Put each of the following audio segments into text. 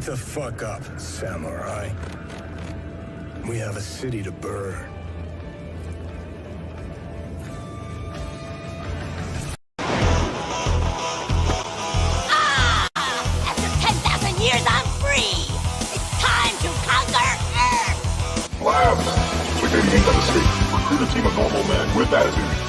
the fuck up, samurai. We have a city to burn. After 10,000 years, I'm free! It's time to conquer Earth! Labs! Within the escape, recruit a team of normal men with attitude.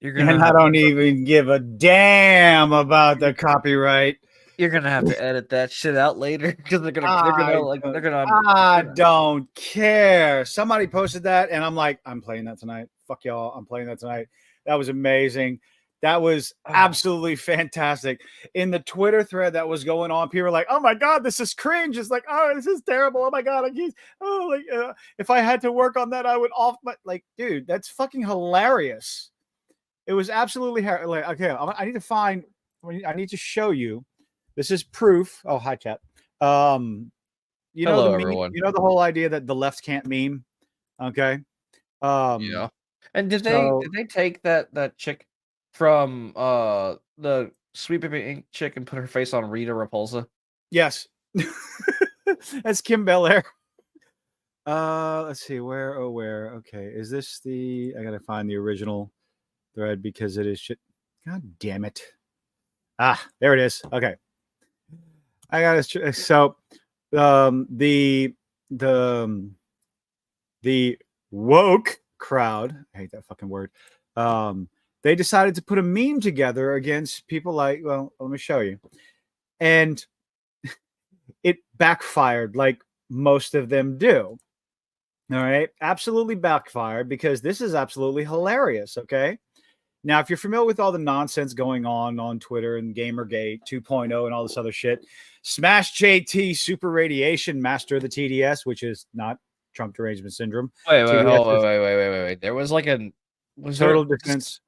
And I don't even give a damn about the copyright. You're gonna have to edit that shit out later because they're gonna I don't care. Somebody posted that, and I'm like, I'm playing that tonight. Fuck y'all, I'm playing that tonight. That was amazing. That was absolutely fantastic. In the Twitter thread that was going on, people were like, "Oh my god, this is cringe." It's like, "Oh, this is terrible." Oh my god, if I had to work on that, I would off. But like, dude, that's fucking hilarious. It was absolutely okay. I need to find. I need to show you. This is proof. Oh, hi, chat. You know Hello, the meme, everyone. you know the whole idea that the left can't meme. Okay. Yeah. And did they take that chick from the Sweet Baby Inc. chick and put her face on Rita Repulsa? Yes. That's Kim Belair. Let's see where. Okay, is this the? I gotta find the original thread because it is shit. God damn it. There it is. Okay. I got it. So, the woke crowd, I hate that fucking word. They decided to put a meme together against people like, well, let me show you. And it backfired like most of them do. All right. Absolutely backfired because this is absolutely hilarious. Okay. Now, if you're familiar with all the nonsense going on Twitter and Gamergate 2.0 and all this other shit, Smash JT Super Radiation Master of the TDS, which is not Trump Derangement Syndrome. Wait. There was like a total defense.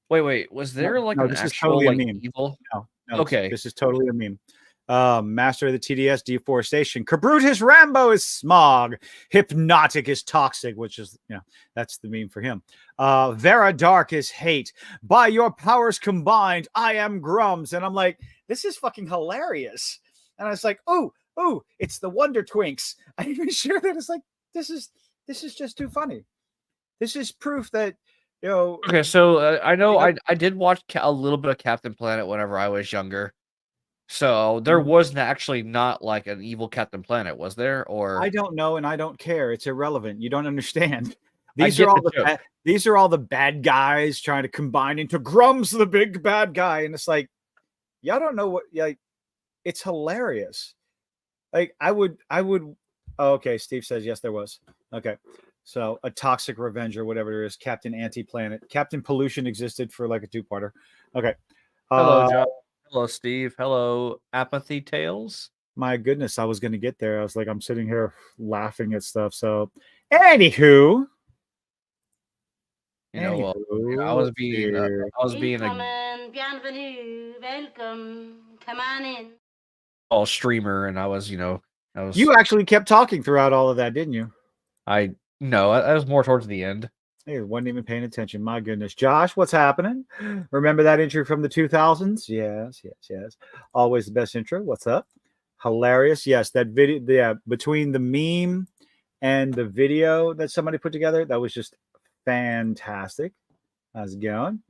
Wait. Was there like an actual like evil? No. Okay. This is totally a meme. Master of the TDS Deforestation. Kabrutus Rambo is smog. Hypnotic is toxic, which is, that's the meme for him. Vera Dark is hate. By your powers combined, I am Grums. And I'm like, this is fucking hilarious. And I was like, oh, it's the Wonder Twinks. I even share that. It's like, this is just too funny. This is proof that, Okay, so I know I did watch a little bit of Captain Planet whenever I was younger. So there was actually not like an evil Captain Planet, was there? Or I don't know, and I don't care. It's irrelevant. You don't understand. These are all the bad guys trying to combine into Grums, the big bad guy, and it's like, y'all don't know what. Like, it's hilarious. Like I would. Oh, okay, Steve says yes, there was. Okay, so a toxic revenge or whatever it is, Captain Anti-Planet, Captain Pollution existed for like a two-parter. Okay. Hello, John. Hello, Steve. Hello, Apathy Tales. My goodness, I was going to get there. I was like, I'm sitting here laughing at stuff. So, anywho, I was being Bienvenue, welcome, come on in. All streamer, and I was. You actually kept talking throughout all of that, didn't you? No, I was more towards the end. Hey, wasn't even paying attention. My goodness. Josh, what's happening? Remember that intro from the 2000s? Yes. Always the best intro. What's up? Hilarious. Yes, that video. Yeah, between the meme and the video that somebody put together, that was just fantastic. How's it going?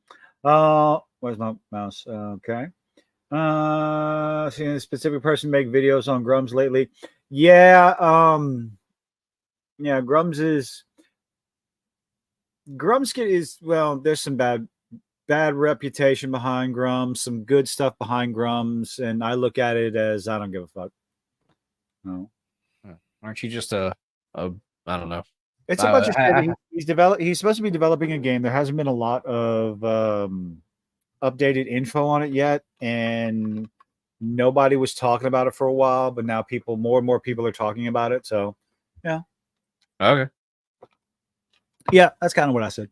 Where's my mouse? Okay. Seeing a specific person make videos on Grums lately. Yeah. Grumskit is, well, there's some bad bad reputation behind Grums, some good stuff behind Grums, and I look at it as I don't give a fuck. No. Aren't you just a I don't know. It's a bunch of shit. He's supposed to be developing a game. There hasn't been a lot of updated info on it yet, and nobody was talking about it for a while. But now more and more people are talking about it. So, yeah. Okay. Yeah, that's kind of what I said.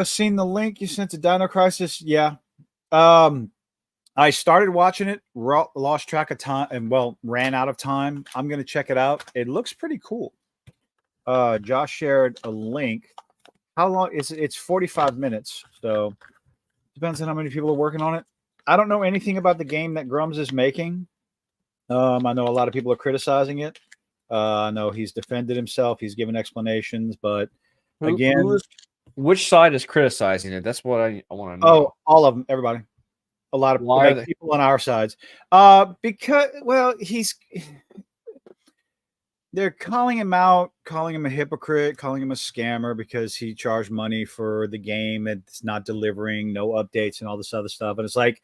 Seen the link you sent to Dino Crisis? Yeah. I started watching it, lost track of time, and ran out of time. I'm gonna check it out. It looks pretty cool. Josh shared a link. How long is it? It's 45 minutes, so depends on how many people are working on it. I don't know anything about the game that Grums is making. I know a lot of people are criticizing it. I know he's defended himself. He's given explanations, but again, which side is criticizing it? That's what I want to know. Oh, all of them, everybody. A lot of people on our sides. Because they're calling him out, calling him a hypocrite, calling him a scammer because he charged money for the game and it's not delivering, no updates and all this other stuff. And it's like,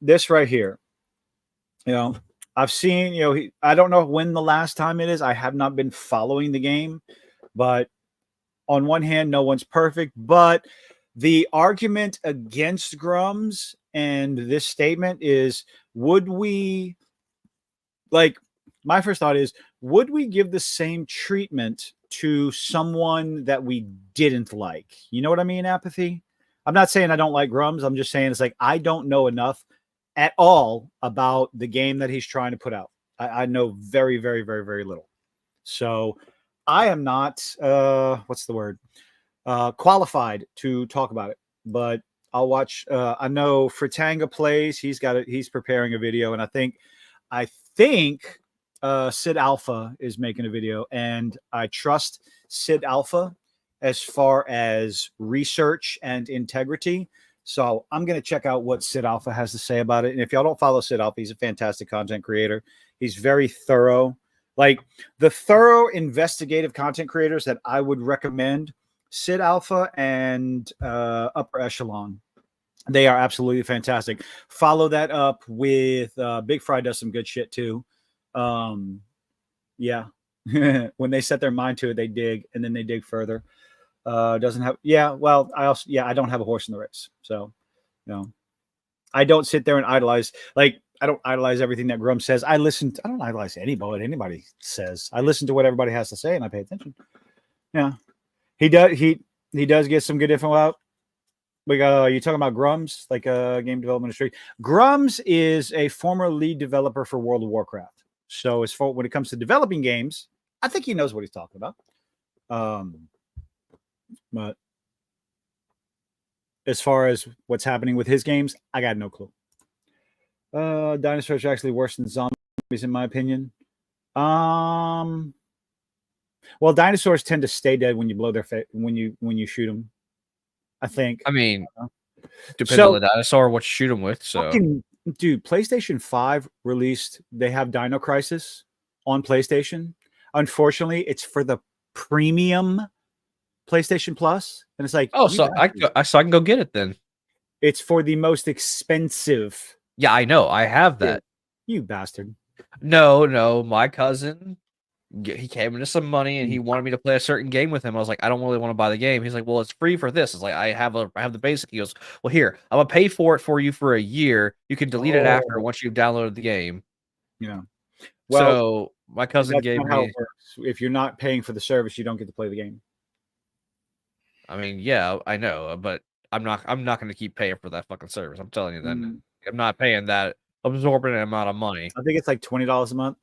this right here, I've seen, I don't know when the last time it is. I have not been following the game, but on one hand, no one's perfect, but the argument against Grums and this statement is, my first thought is, would we give the same treatment to someone that we didn't like? You know what I mean, Apathy? I'm not saying I don't like Grums. I'm just saying it's like I don't know enough at all about the game that he's trying to put out. I know very, very, very, very little. So I am not, what's the word? Qualified to talk about it, but I'll watch. I know Fritanga plays. He's preparing a video, and I think Sid Alpha is making a video, and I trust Sid Alpha as far as research and integrity. So I'm going to check out what Sid Alpha has to say about it. And if y'all don't follow Sid Alpha, he's a fantastic content creator. He's very thorough. Like the thorough investigative content creators that I would recommend, Sid Alpha and Upper Echelon. They are absolutely fantastic. Follow that up with Big Fry does some good shit too. Yeah. When they set their mind to it, they dig and then they dig further. I don't have a horse in the race. So, I don't sit there and idolize. Like, I don't idolize everything that Grum says. I don't idolize anybody says. I listen to what everybody has to say and I pay attention. Yeah. He does get some good info out. You talking about Grums, like game development industry. Grums is a former lead developer for World of Warcraft. So when it comes to developing games, I think he knows what he's talking about. But as far as what's happening with his games, I got no clue. Dinosaurs are actually worse than zombies, in my opinion. Well, dinosaurs tend to stay dead when you blow their face when you shoot them. I think. I mean, depends on the dinosaur what you shoot them with. So, dude, PlayStation 5 released. They have Dino Crisis on PlayStation. Unfortunately, it's for the premium PlayStation Plus, and it's like, so I can go get it then. It's for the most expensive. Yeah, I know. I have that. You bastard. No, my cousin, he came into some money and he wanted me to play a certain game with him. I was like, I don't really want to buy the game. He's like, well, it's free for this. It's like, I have the basic. He goes, well, here, I'm gonna pay for it for you for a year. You can delete it after once you've downloaded the game. Yeah. Well, so my cousin gave me. How it works. If you're not paying for the service, you don't get to play the game. I mean, yeah, I know, but I'm not going to keep paying for that fucking service. I'm telling you that. I'm not paying that absorbent amount of money. I think it's like $20 a month.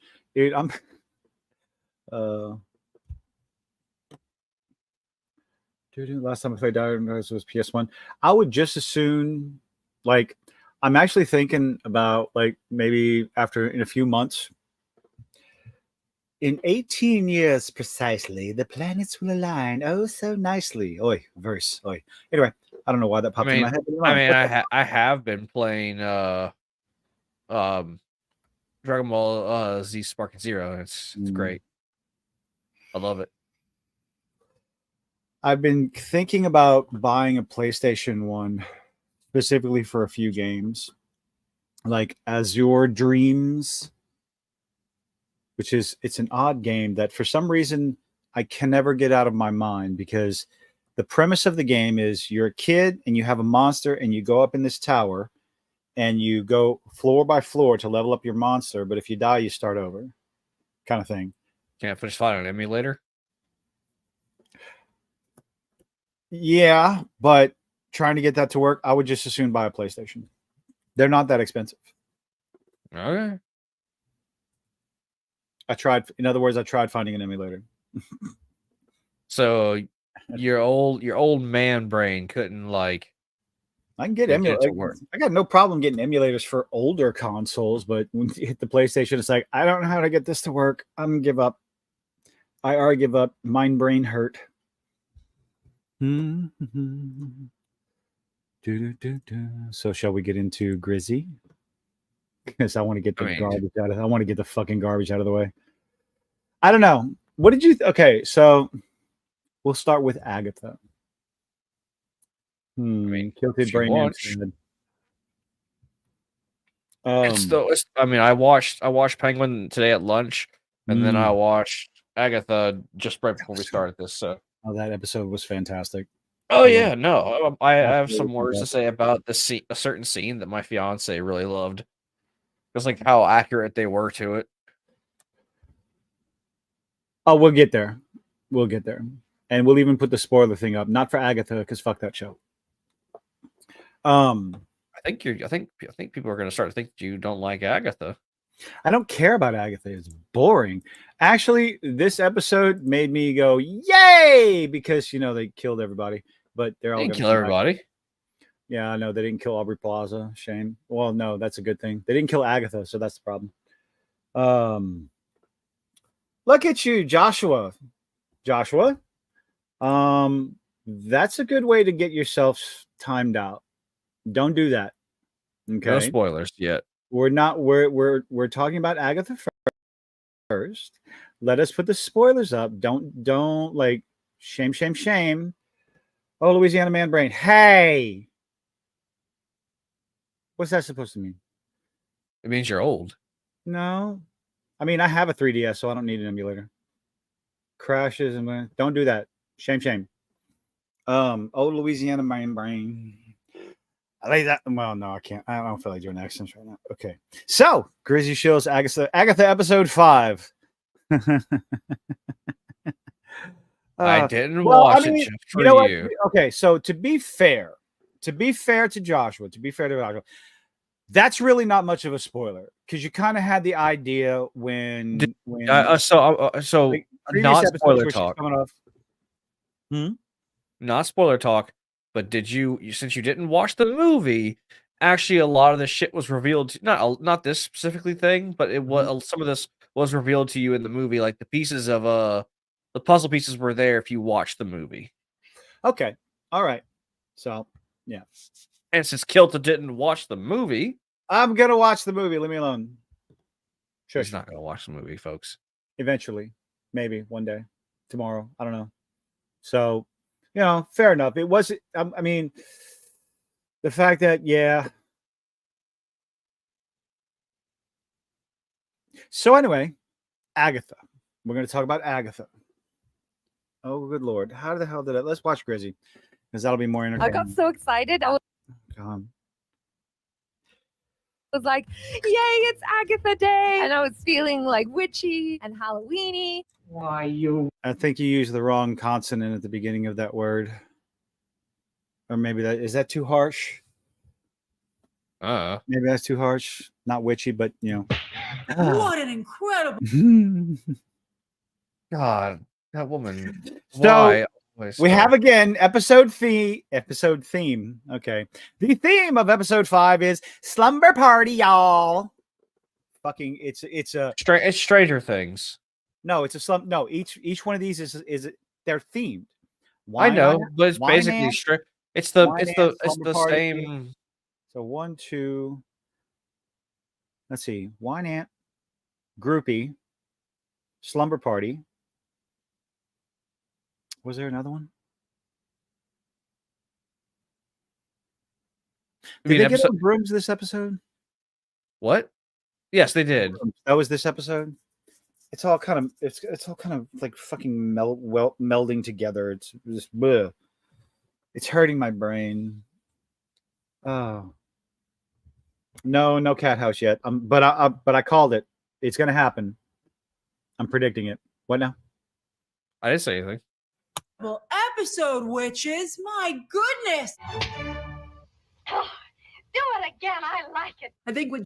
Dude, last time I played Dinosaurs was PS1. I would just as soon, like, I'm actually thinking about, like, maybe in a few months, in 18 years precisely, the planets will align so nicely. Oi. Anyway, I don't know why that popped in my head. I have been playing Dragon Ball Z Sparking Zero. It's great. I love it. I've been thinking about buying a PlayStation 1 specifically for a few games, like Azure Dreams, which is it's an odd game that for some reason I can never get out of my mind because the premise of the game is you're a kid and you have a monster and you go up in this tower and you go floor by floor to level up your monster, but if you die, you start over, kind of thing. Can't finish fighting an emulator. Yeah, but trying to get that to work, I would just as soon buy a PlayStation. They're not that expensive. Okay. In other words, I tried finding an emulator. So your old man brain couldn't like. I can get Get it to emulators. work. I got no problem getting emulators for older consoles, but when you hit the PlayStation, it's like I don't know how to get this to work. I'm gonna give up. I already give up. Mind brain hurt. So shall we get into Grizzy? Because I want to get the garbage out of. I want to get the fucking garbage out of the way. I don't know. What did you? Okay, so we'll start with Agatha. Tilted brain. I mean, I watched Penguin today at lunch, and then I watched Agatha just right before we started this. So, that episode was fantastic. Oh yeah, no, I have some words to say about a certain scene that my fiance really loved. Just like how accurate they were to it. Oh, we'll get there. We'll get there, and we'll even put the spoiler thing up. Not for Agatha, because fuck that show. I think people are going to start to think you don't like Agatha. I don't care about Agatha. It's boring. Actually, this episode made me go yay because they killed everybody, but they're all going to kill everybody. Yeah, I know they didn't kill Aubrey Plaza. Shame. Well, no, that's a good thing. They didn't kill Agatha, so that's the problem. Look at you, Joshua. Joshua. That's a good way to get yourself timed out. Don't do that. Okay. No spoilers yet. We're talking about Agatha first. Let us put the spoilers up. Don't like shame. Oh, Louisiana man brain. Hey. What's that supposed to mean? It means you're old. No. I mean, I have a 3DS, so I don't need an emulator. Crashes and don't do that. Shame. Oh, Louisiana man brain. I like that. Well, no, I can't. I don't feel like doing accents right now. Okay. So, Grizzy shows Agatha episode 5. I didn't watch it just for you. Okay, so to be fair to Joshua, that's really not much of a spoiler because you kind of had the idea when not spoiler talk. Not spoiler talk, but did you since you didn't watch the movie, actually a lot of this shit was revealed to, not this specifically thing, but it was some of this was revealed to you in the movie, like the pieces of the puzzle pieces were there if you watched the movie. Okay. All right. So, yeah. And since Kilta didn't watch the movie, I'm going to watch the movie. Leave me alone. Sure. He's not going to watch the movie, folks. Eventually. Maybe one day. Tomorrow. I don't know. So, fair enough. It was, I mean, the fact that, yeah. So anyway, Agatha. We're going to talk about Agatha. Oh, good Lord. How the hell did I? Let's watch Grizzy because that'll be more entertaining. I got so excited. I was like, yay, it's Agatha Day. And I was feeling like witchy and Halloweeny. Why you? I think you used the wrong consonant at the beginning of that word. Or maybe is that too harsh? Maybe that's too harsh. Not witchy, but What an incredible. God, that woman. So we have again episode theme. Okay. The theme of episode 5 is slumber party, y'all. Fucking it's Stranger Things. No, it's a slum. No, each one of these is they're themed. I know, but it's basically straight. It's the same. So 1, 2. Let's see. Wine Ant, Groupie, Slumber Party. Was there another one? I Did mean, they get episode on brooms this episode? what? Yes, they did. That was this episode. It's all kind of like fucking melding together. It's just bleh. It's hurting my brain. Oh no cat house yet. But I called it. It's gonna happen. I'm predicting it. What now? I didn't say anything. Well, episode, witches. My goodness. Do it again. I like it. I think with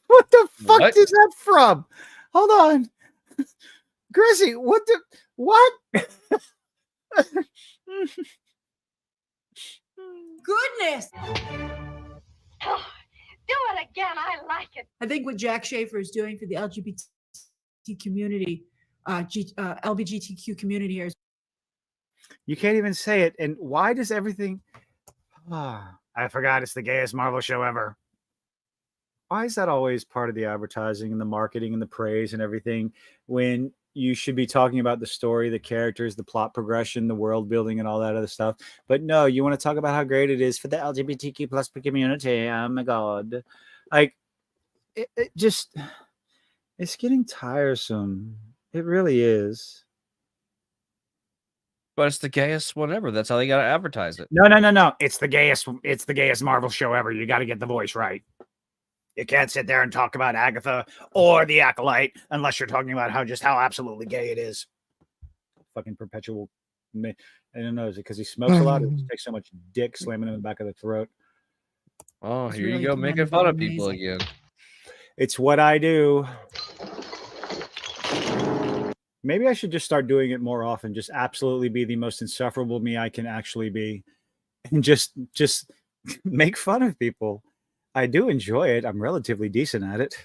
What the fuck What? is that from? Hold on, Grizzy. What? goodness. Do it again. I like it. I think what Jack Schaefer is doing for the LGBT community, LGBTQ community here is You can't even say it. And why does everything? I forgot it's the gayest Marvel show ever. Why is that always part of the advertising and the marketing and the praise and everything when you should be talking about the story, the characters, the plot progression, the world building, and all that other stuff? But no, you want to talk about how great it is for the LGBTQ plus community. Oh my god, like it just it's getting tiresome. It really is. But it's the gayest one ever. That's how they gotta advertise it. No. It's the gayest Marvel show ever. You got to get the voice right. You can't sit there and talk about Agatha or the Acolyte unless you're talking about how absolutely gay it is. Fucking perpetual. I don't know. Is it because he smokes a lot? Or does he take so much dick slamming in the back of the throat? Oh, It's here really you go, making fun of people again. It's what I do. Maybe I should just start doing it more often. Just absolutely be the most insufferable me I can actually be, and just make fun of people. I do enjoy it. I'm relatively decent at it.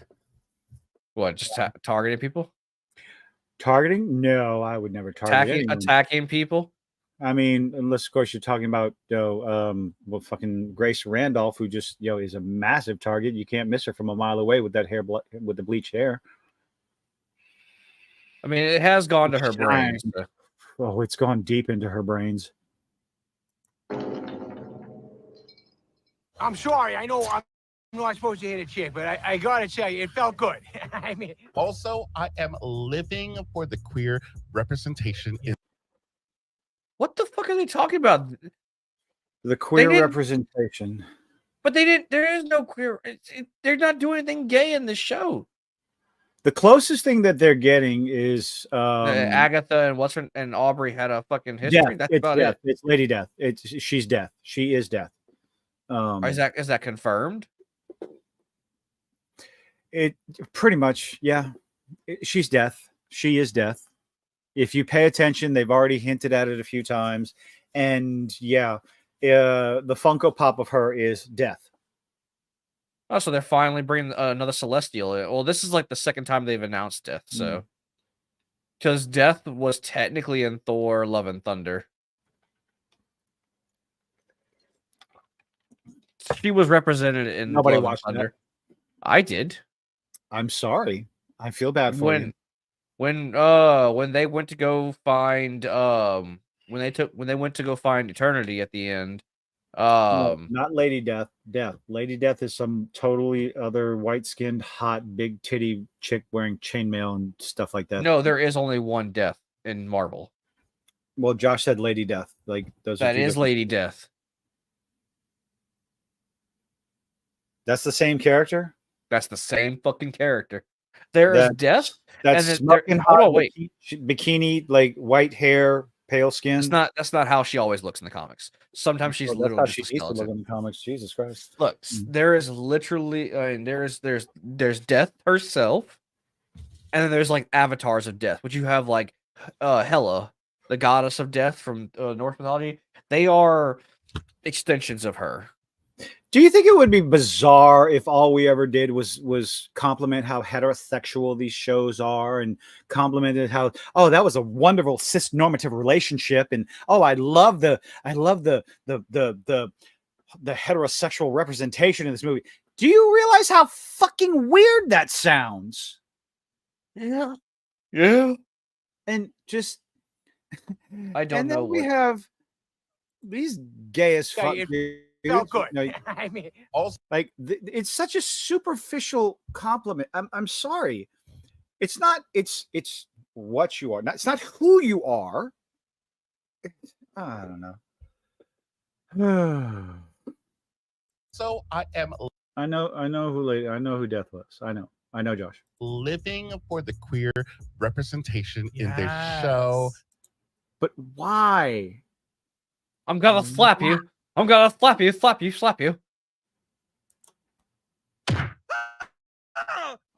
What? Just targeting people? Targeting? No, I would never target anyone. Attacking people? I mean, unless of course you're talking about fucking Grace Randolph, who just is a massive target. You can't miss her from a mile away with that hair, with the bleached hair. I mean, it has gone to her brain. So. Oh, it's gone deep into her brains. I'm sorry. I know I'm not supposed to hit a chick, but I gotta tell you, it felt good. I mean, Also, I am living for the queer representation in What the fuck are they talking about? The queer representation. But they didn't. There is no queer. They're not doing anything gay in the show. The closest thing that they're getting is Agatha and Aubrey had a fucking history. That's about it. It's Lady Death. She's Death. She is Death. Is that confirmed? It pretty much, yeah. She's Death. She is Death. If you pay attention, they've already hinted at it a few times, and yeah, the Funko Pop of her is Death. Oh, so they're finally bringing another Celestial in. Well, this is like the second time they've announced Death, so because Death was technically in Thor: Love and Thunder. She was represented in Nobody Love watched and Thunder. that. I did. I'm sorry. I feel bad for you. When they went to go find when they went to go find Eternity at the end. No, not Lady Death. Death. Lady Death is some totally other white-skinned, hot, big titty chick wearing chainmail and stuff like that. No, there is only one Death in Marvel. Well, Josh said Lady Death. Like those. That is Lady Death. That's the same character. That's the same fucking character. There is Death. That's smoking hot. Wait, bikini, like white hair, pale skin. That's not how she always looks in the comics. Sometimes she's literally just a skeleton. Look in the comics. Jesus Christ! Look, there is literally there's Death herself, and then there's like avatars of Death, which you have like Hela, the goddess of death from Norse mythology. They are extensions of her. Do you think it would be bizarre if all we ever did was compliment how heterosexual these shows are, and complimented how, oh, that was a wonderful cis-normative relationship, and oh, I love the heterosexual representation in this movie. Do you realize how fucking weird that sounds? Yeah. And just I don't and know. then we have these gay as fuck dudes felt good. No, I mean, like it's such a superficial compliment. I'm sorry. It's not. It's what you are. It's not who you are. I don't know. So I am I know who Death was. I know, Josh. living for the queer representation in their show. But why? I'm gonna slap you. I'm gonna slap you. Slap you.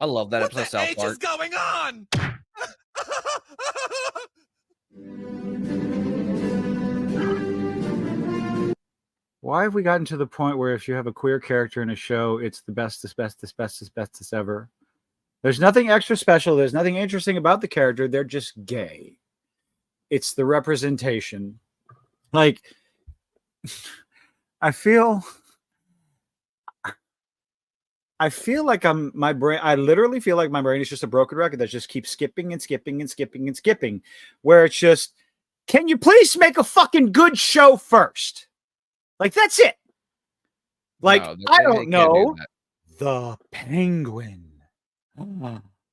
I love that episode of South Park. What is going on? Why have we gotten to the point where if you have a queer character in a show, it's the bestest ever? There's nothing extra special. There's nothing interesting about the character. They're just gay. It's the representation. Like, I feel like I literally feel like my brain is just a broken record that just keeps skipping and skipping and skipping and skipping, where it's just, can you please make a fucking good show first? Like, that's it. Like, No, I don't know. Do The Penguin.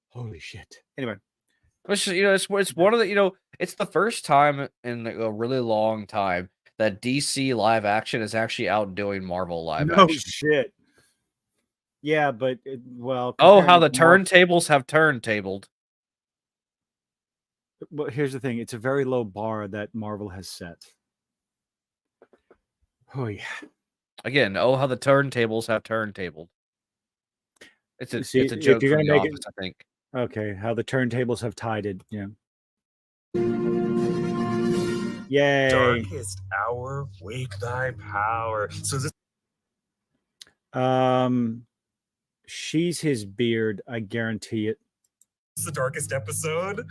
Holy shit. Anyway. Which, it's one of the, it's the first time in a really long time that DC live action is actually outdoing Marvel live No action. shit. Yeah, but well. Oh, how the turntables have turntabled. But here's the thing: it's a very low bar that Marvel has set. Oh yeah. Again, oh, how the turntables have turntabled. It's a joke from The Office, I think. Okay, how the turntables have tided. Yeah. Yay. Darkest hour, wake thy power. So this. She's his beard. I guarantee it. This is the darkest episode.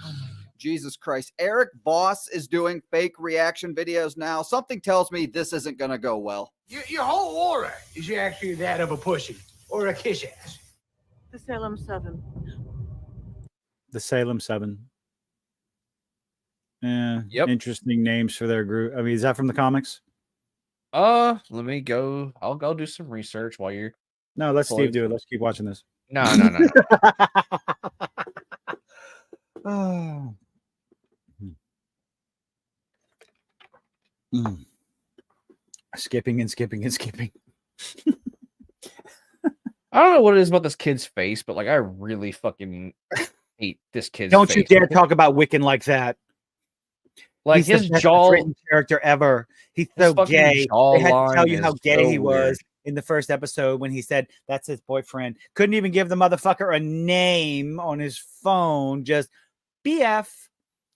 Jesus Christ. Eric Voss is doing fake reaction videos now. Something tells me this isn't going to go well. your whole aura is actually that of a pussy or a kiss ass. The Salem 7. The Salem 7. Yeah. Yep. Interesting names for their group. I mean, is that from the comics? Let me go. I'll go do some research while you're. No, let Steve do it. Let's keep watching this. No. Oh. Skipping and skipping and skipping. I don't know what it is about this kid's face, but like I really fucking hate this kid's Don't face. you dare talk about Wiccan like that. Like He's his the best jaw written character ever. He's so gay. They had to tell you how gay he was in the first episode when he said that's his boyfriend. Couldn't even give the motherfucker a name on his phone. Just BF.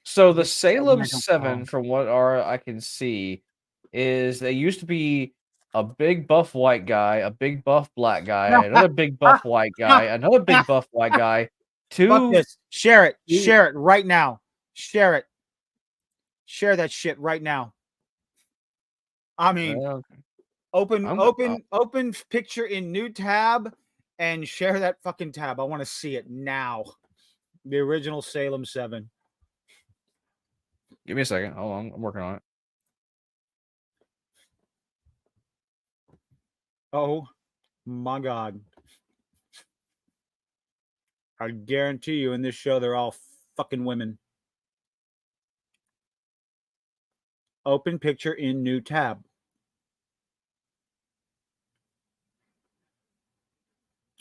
So the Salem 7, from what I can see, is they used to be a big buff white guy, a big buff black guy, another big buff white guy, another big buff white guy. Fuck this. Share it. Share it right now. Share it. Share that shit right now. I mean, open picture in new tab and share that fucking tab. I want to see it now. The original Salem 7. Give me a second. Hold on. I'm working on it. Oh my God. I guarantee you in this show, they're all fucking women. Open picture in new tab.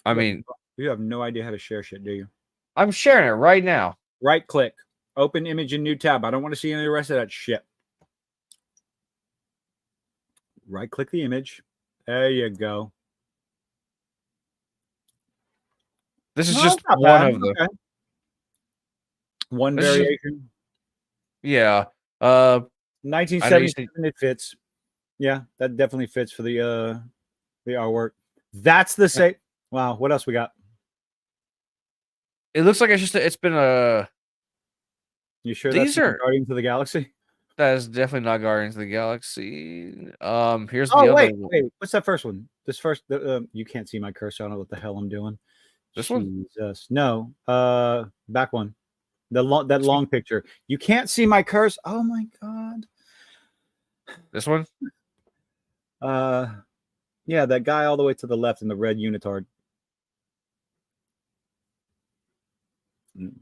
I mean, you have no idea how to share shit, do you? I'm sharing it right now. Right click. Open image in new tab. I don't want to see any of the rest of that shit. Right click the image. There you go. This is just one of them. Okay. One variation. Yeah. 1977. It fits. Yeah, that definitely fits for the artwork. That's the same. Wow. What else we got? It looks like it's been a. You sure these are Guardians of the Galaxy? That is definitely not Guardians of the Galaxy. Here's the other. Wait. What's that first one? This first. You can't see my cursor. I don't know what the hell I'm doing. This one? Jesus. No. Back one. That long picture. You can't see my cursor. Oh my God. This one? Yeah, that guy all the way to the left in the red unitard.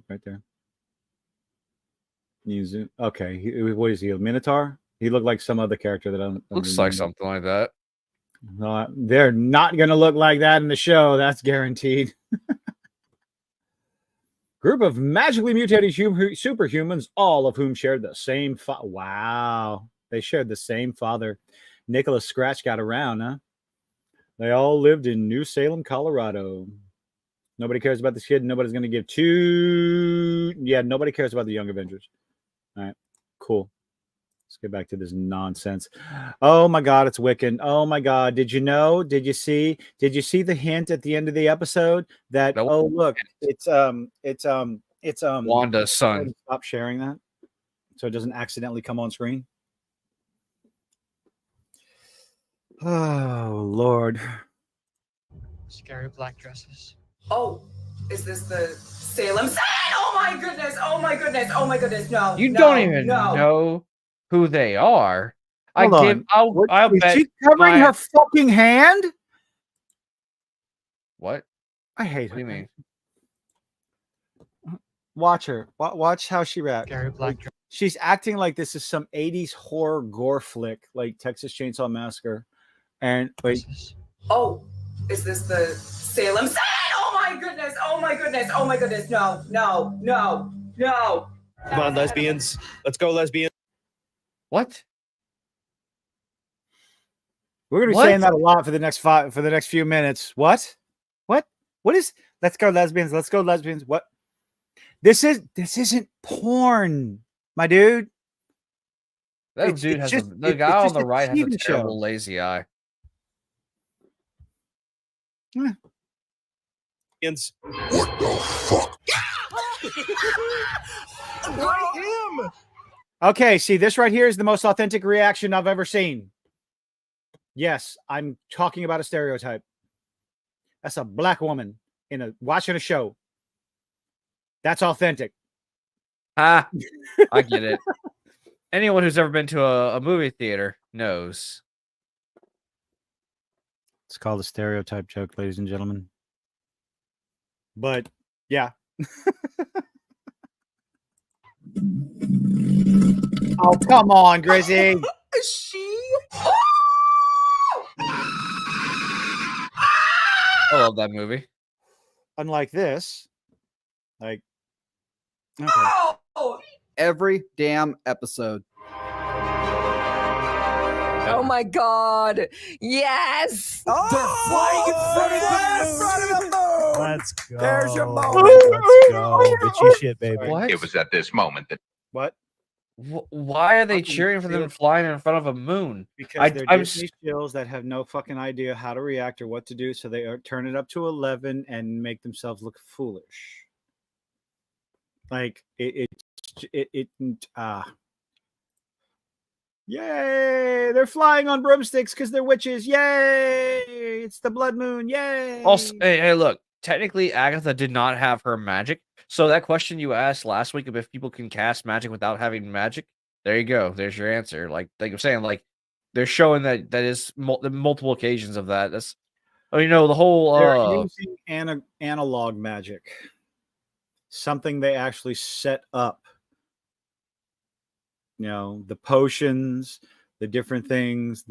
Right there. You zoom. Okay, what is he? A Minotaur? He looked like some other character that I don't. Looks like something like that. They're not going to look like that in the show. That's guaranteed. Group of magically mutated superhumans, all of whom shared the same wow. They shared the same father. Nicholas Scratch got around, huh? They all lived in New Salem, Colorado. Nobody cares about this kid. Nobody's going to give two. Yeah, nobody cares about the Young Avengers. All right, cool. Let's get back to this nonsense. Oh my God, it's Wiccan. Oh my God, did you know? Did you see? Did you see the hint at the end of the episode that? Nope. Oh look, it's Wanda's son. Stop sharing that, so it doesn't accidentally come on screen. Oh Lord. Scary black dresses. Oh, is this the Salem side? Oh my goodness! Oh my goodness! Oh my goodness! No, you don't even know who they are. Hold on. I'll bet. Is she covering her fucking hand? What? I hate her. What do you mean? Watch her. Watch how she reacts. She's acting like this is some 80s horror gore flick, like Texas Chainsaw Massacre. And wait. Oh, is this the Salem side? Oh my goodness! Oh my goodness! Oh my goodness! No! No! No! No! Come on, lesbians. Let's go, lesbians. What? We're gonna be saying that a lot for the next few minutes. What? What is let's go lesbians, let's go lesbians. What? This isn't porn, my dude. That dude has the guy on the right has a terrible lazy eye. What the fuck? him. Okay, see, this right here is the most authentic reaction I've ever seen. Yes, I'm talking about a stereotype. That's a black woman watching a show. That's authentic. I get it. Anyone who's ever been to a movie theater knows. It's called a stereotype joke, ladies and gentlemen. But yeah. Oh, come on, Grizzy. I love that movie. Unlike this, like, okay. Every damn episode. Oh my God. Yes. They're flying in front of the moon. Let's go. There's your moment. Let's go. Bitchy shit, baby. What? It was at this moment that. What? Why are they cheering for them flying in front of a moon? Because they're Disney skills that have no fucking idea how to react or what to do, so they turn it up to 11 and make themselves look foolish. Like yay! They're flying on broomsticks because they're witches. Yay! It's the blood moon. Yay! Also, hey, look. Technically, Agatha did not have her magic. So that question you asked last week of if people can cast magic without having magic, there you go. There's your answer. Like I'm saying, like they're showing that is multiple occasions of that. That's, the whole. They're using analog magic, something they actually set up. The potions, the different things,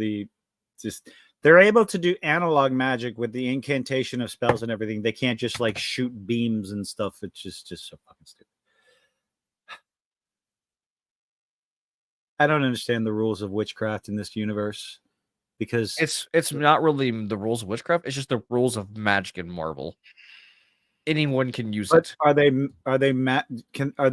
they're able to do analog magic with the incantation of spells and everything. They can't just like shoot beams and stuff. It's just so fucking stupid. I don't understand the rules of witchcraft in this universe because it's not really the rules of witchcraft. It's just the rules of magic in Marvel. Anyone can use it. Are they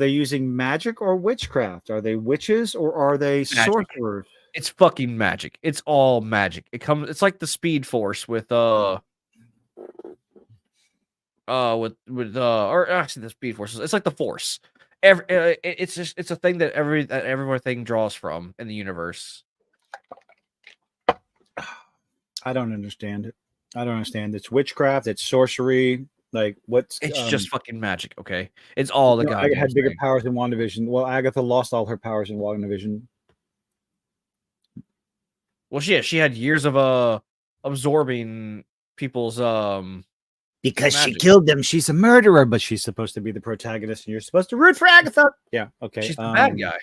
using magic or witchcraft? Are they witches or are they sorcerers? It's fucking magic. It's all magic. It's like the Speed Force with or actually the Speed Force. It's like the Force. It's a thing that everything draws from in the universe. I don't understand it. It's witchcraft. It's sorcery. Like what's? It's just fucking magic. Okay, it's all the guy had bigger powers in WandaVision. Well, Agatha lost all her powers in WandaVision. Well, she had years of absorbing people's because she magic. killed them. She's a murderer, but she's supposed to be the protagonist, and you're supposed to root for Agatha. Yeah, okay. She's the bad guy.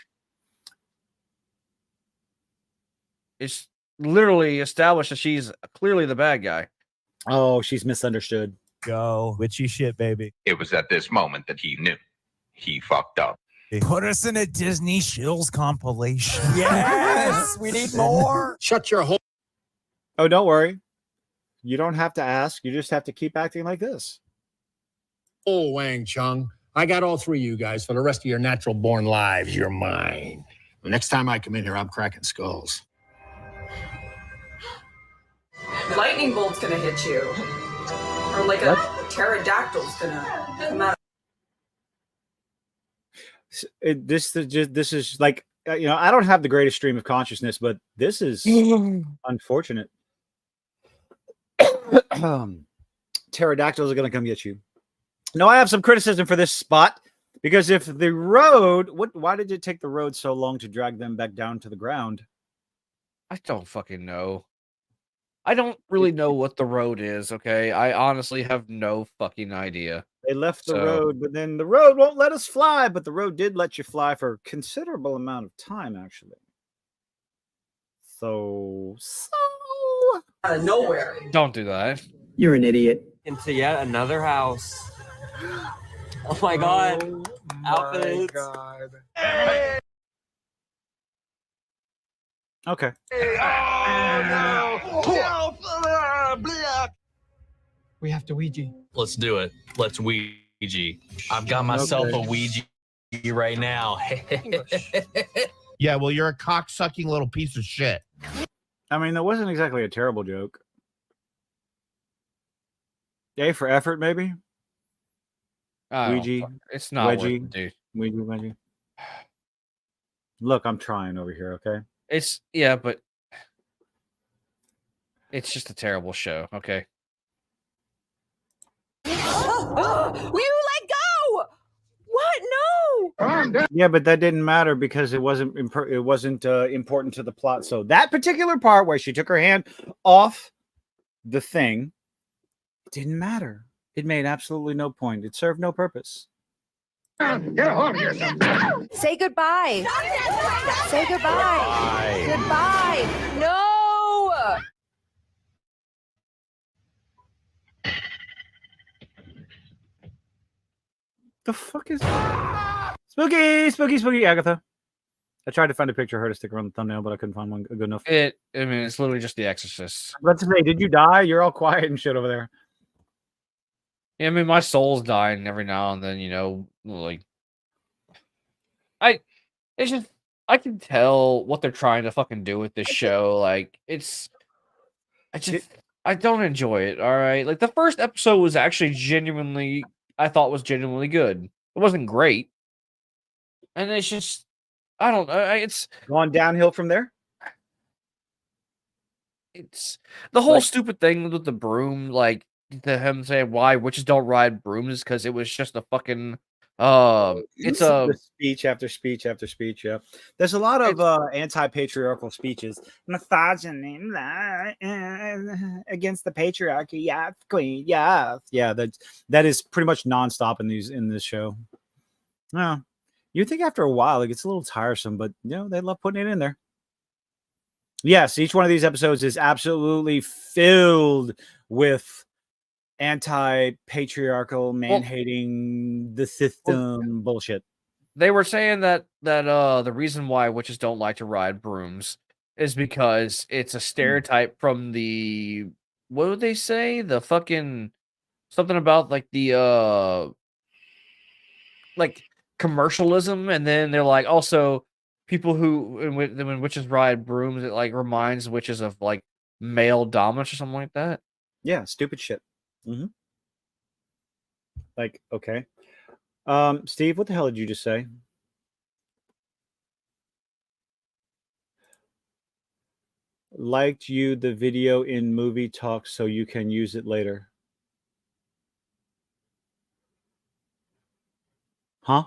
It's literally established that she's clearly the bad guy. Oh, she's misunderstood. Go witchy shit, baby. It was at this moment that he knew he fucked up. Put us in a Disney Shills compilation. Yes, we need more. Shut your hole. Oh, don't worry. You don't have to ask. You just have to keep acting like this. Oh, Wang Chung. I got all three of you guys for the rest of your natural born lives. You're mine. The next time I come in here, I'm cracking skulls. Lightning bolt's gonna hit you. Or like a pterodactyl's gonna come out. This is like, I don't have the greatest stream of consciousness, but this is unfortunate. Pterodactyls are going to come get you. No, I have some criticism for this spot, because if the road, why did it take the road so long to drag them back down to the ground? I don't fucking know. I don't really know what the road is, okay? I honestly have no fucking idea. They left the road, but then the road won't let us fly, but the road did let you fly for a considerable amount of time, actually. So Out of nowhere. Don't do that. You're an idiot. Into yet another house. Oh my god. Outfits. Okay. We have to Ouija. Let's do it. Let's Ouija. I've got myself a Ouija right now. Yeah, well, you're a cock-sucking little piece of shit. I mean, that wasn't exactly a terrible joke. A for effort, maybe? Ouija. It's not Wedgie. worth it, dude. Ouija, Wedgie. Look, I'm trying over here, okay? But it's just a terrible show, okay? Will you let go? What? No. Yeah, but that didn't matter because it wasn't important to the plot. So that particular part where she took her hand off the thing didn't matter. It made absolutely no point. It served no purpose. Get a hold of yourself. Say goodbye. Say goodbye. Goodbye. No. The fuck is spooky Agatha? I tried to find a picture of her to stick around the thumbnail, but I couldn't find one good enough. It's literally just The Exorcist. Let's say, did you die? You're all quiet and shit over there. Yeah, I mean, my soul's dying every now and then, like I can tell what they're trying to fucking do with this show. Like, I don't enjoy it. All right, like the first episode was actually genuinely good. It wasn't great, and it's just I don't know. It's gone downhill from there. It's the whole stupid thing with the broom, like him saying why witches don't ride brooms, because it was just a fucking it's a speech after speech after speech. Yeah, there's a lot of anti-patriarchal speeches, misogyny against the patriarchy. Yeah, queen. Yeah. That is pretty much nonstop in this show. No, you think after a while it gets a little tiresome, but they love putting it in there. Yes, each one of these episodes is absolutely filled with anti-patriarchal, man-hating, the system bullshit. They were saying that the reason why witches don't like to ride brooms is because it's a stereotype from the, what would they say? The fucking something about like the like commercialism, and then they're like also people who when witches ride brooms, it like reminds witches of like male dominance or something like that. Yeah, stupid shit. Like, okay. Steve, what the hell did you just say? Liked you the video in movie talk so you can use it later. Huh?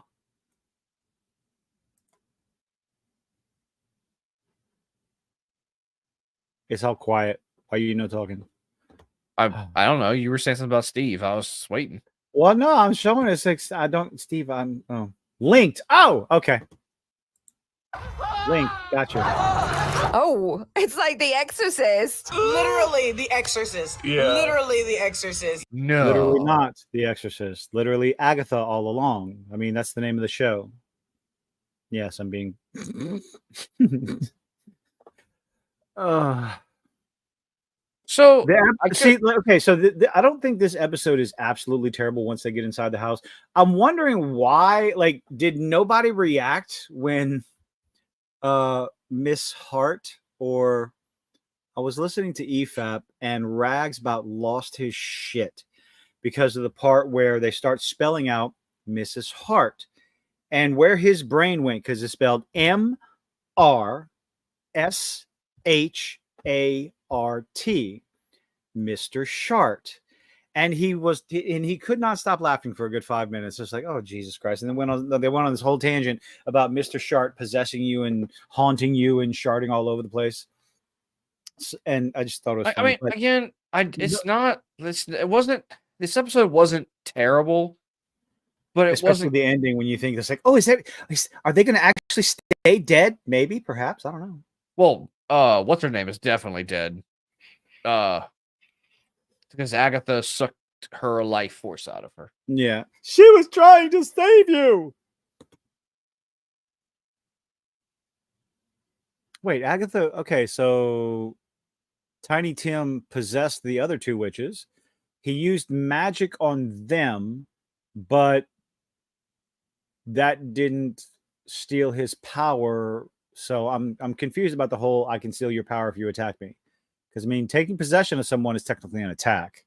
It's all quiet. Why are you not talking? I don't know. You were saying something about Steve. I was waiting. Well, no, I'm showing it. I don't, Steve. I'm linked. Oh, okay. Link. Gotcha. Oh, it's like The Exorcist. Literally The Exorcist. Yeah. Literally The Exorcist. No. Literally not The Exorcist. Literally Agatha all along. I mean, that's the name of the show. Yes, I'm being. So okay, so I don't think this episode is absolutely terrible once they get inside the house. I'm wondering why. Like, did nobody react when Miss Hart or I was listening to EFAP and Rags about lost his shit because of the part where they start spelling out Mrs. Hart and where his brain went because it's spelled MRSHART, Mr. Shart. And he could not stop laughing for a good 5 minutes. It's like, oh, Jesus Christ. And then they went on this whole tangent about Mr. Shart possessing you and haunting you and sharting all over the place. And I just thought it was funny. I mean, again, this episode wasn't terrible, but it wasn't the ending when you think it's like, oh, are they going to actually stay dead? Maybe, perhaps. I don't know. Well, what's her name is definitely dead. Because Agatha sucked her life force out of her. Yeah. She was trying to save you. Wait, Agatha. Okay, so Tiny Tim possessed the other two witches. He used magic on them, but that didn't steal his power. So I'm confused about the whole I can steal your power if you attack me. Because, I mean, taking possession of someone is technically an attack.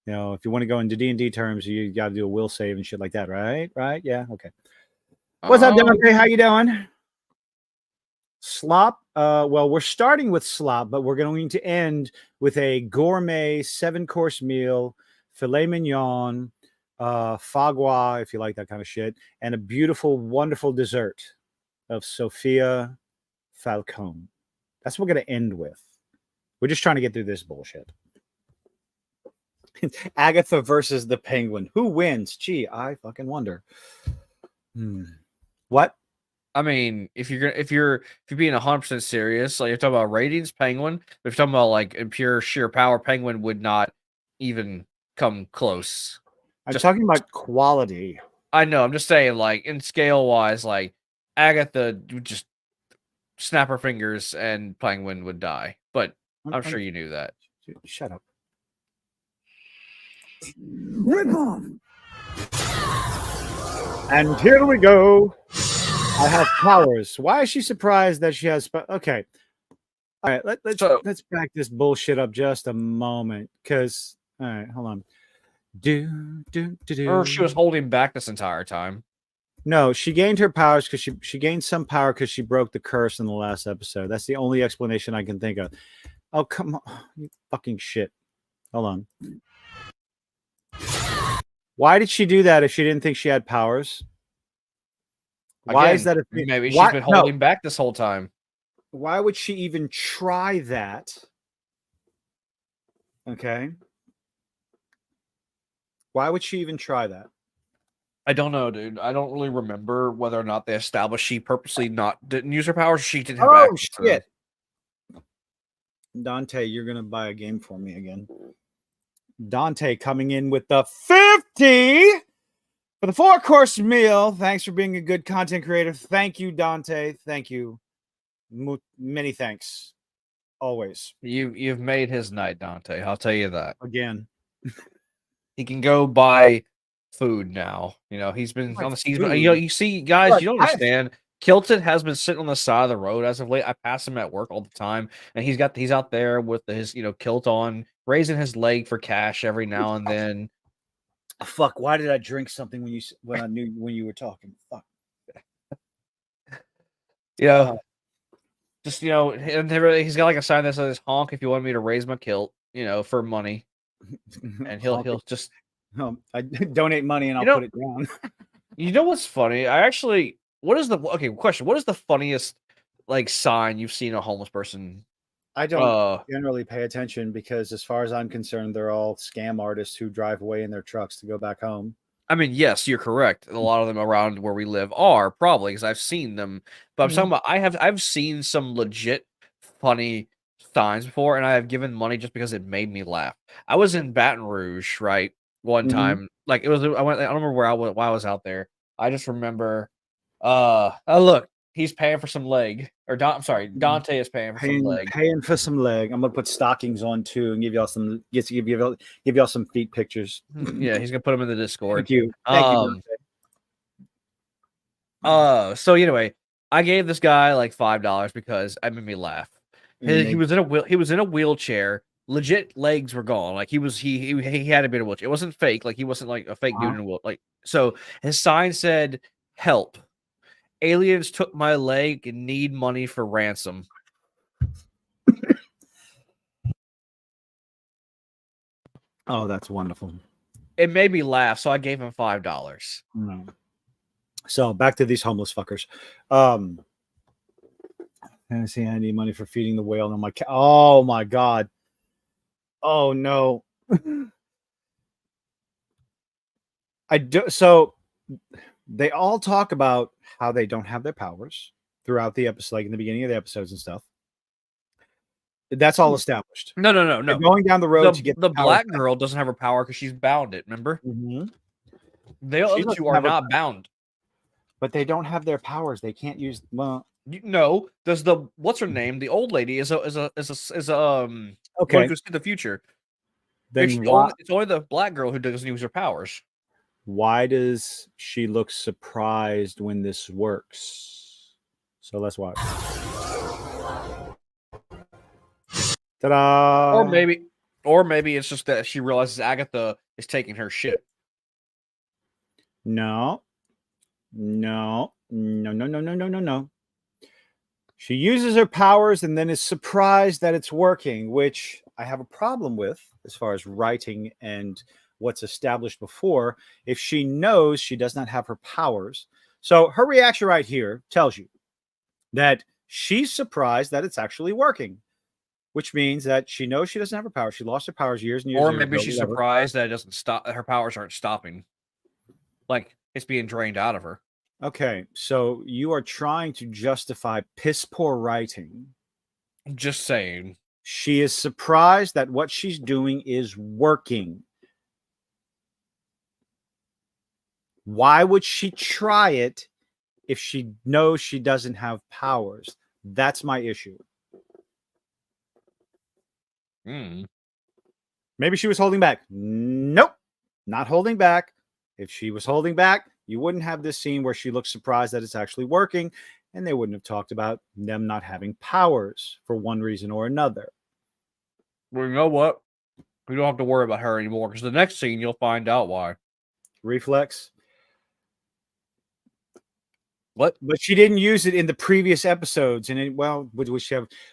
You know, if you want to go into D&D terms, you got to do a will save and shit like that, right? Right? Yeah, okay. What's up, Dante? How you doing? Slop. Well, we're starting with slop, but we're going to end with a gourmet 7-course meal, filet mignon, foie gras, if you like that kind of shit, and a beautiful, wonderful dessert of Sophia Falcone. That's what we're going to end with. We're just trying to get through this bullshit. Agatha versus the Penguin. Who wins? Gee, I fucking wonder. What? I mean, if you're being 100% serious, like you're talking about ratings, Penguin. But if you're talking about like in pure sheer power, Penguin would not even come close. I'm talking about quality. I know. I'm just saying, like in scale wise, like Agatha would just snap her fingers and Penguin would die. But I'm sure you knew that. Shut up. Rip off. And here we go. I have powers. Why is she surprised that she has? Okay. All right. Let's back this bullshit up just a moment. Because, all right, hold on. Or she was holding back this entire time. No, she gained her powers because she gained some power because she broke the curse in the last episode. That's the only explanation I can think of. Oh, come on. You fucking shit. Hold on. Why did she do that if she didn't think she had powers? Why is that a thing? Maybe she's been holding back this whole time. Why would she even try that? Okay. Why would she even try that? I don't know, dude. I don't really remember whether or not they established she purposely didn't use her powers. She didn't have access to them. Dante, you're gonna buy a game for me again. Dante coming in with the 50 for the 4-course meal. Thanks for being a good content creator. Thank you, Dante. Thank you. Many thanks. Always. You've made his night, Dante. I'll tell you that. Again. He can go buy food now. You know, he's been on the season. You know, you see, guys, Look, you don't understand. Kilton has been sitting on the side of the road as of late. I pass him at work all the time, and he's out there with his kilt on, raising his leg for cash every now and then. Fuck! Why did I drink something when I knew when you were talking? Fuck. Just and he's got like a sign that says "honk" if you want me to raise my kilt, for money, and he'll just I donate money and I'll put it down. You know what's funny? question? What is the funniest like sign you've seen a homeless person I don't generally pay attention because, as far as I'm concerned, they're all scam artists who drive away in their trucks to go back home. I mean, yes, you're correct. A lot of them around where we live are probably because I've seen them. But I'm talking about I've seen some legit funny signs before, and I have given money just because it made me laugh. I was in Baton Rouge, right? One time, like it was. I don't remember why I was out there. I just remember. Oh look, he's paying for some leg. I'm sorry, Dante is paying for some leg. Paying for some leg. I'm gonna put stockings on too and give y'all some. Give y'all some feet pictures. Yeah, he's gonna put them in the Discord. Thank you. Thank you. So anyway, I gave this guy like $5 because it made me laugh. He was in a wheelchair. Legit legs were gone. Like he had to be in a wheelchair. It wasn't fake. Like he wasn't like a fake dude in a wheelchair. Like so, his sign said, "Help! Aliens took my leg and need money for ransom." Oh, that's wonderful. It made me laugh, so I gave him $5. So back to these homeless fuckers. I see I need money for feeding the whale on my cat. Oh my god. Oh no. I do. So they all talk about how they don't have their powers throughout the episode, like in the beginning of the episodes and stuff. That's all established. No. They're going down the road to get the black girl doesn't have her power because she's bound it. Remember? The other two are not bound, but they don't have their powers. They can't use. Well, no. Does what's her name? The old lady is okay. Going to see the future. Then it's only the black girl who doesn't use her powers. Why does she look surprised when this works? So let's watch. Ta-da! Or maybe it's just that she realizes Agatha is taking her shit. No. She uses her powers and then is surprised that it's working, which I have a problem with as far as writing and what's established before. If she knows she does not have her powers. So her reaction right here tells you that she's surprised that it's actually working, which means that she knows she doesn't have her powers. She lost her powers years and years ago. Or maybe she's surprised that it doesn't stop. Her powers aren't stopping. Like it's being drained out of her. Okay, so you are trying to justify piss poor writing. I'm just saying. She is surprised that what she's doing is working. Why would she try it if she knows she doesn't have powers? That's my issue. Maybe she was holding back. Nope, not holding back. If she was holding back, you wouldn't have this scene where she looks surprised that it's actually working, and they wouldn't have talked about them not having powers for one reason or another. Well, you know what? We don't have to worry about her anymore because the next scene you'll find out why. Reflex. What? But she didn't use it in the previous episodes, and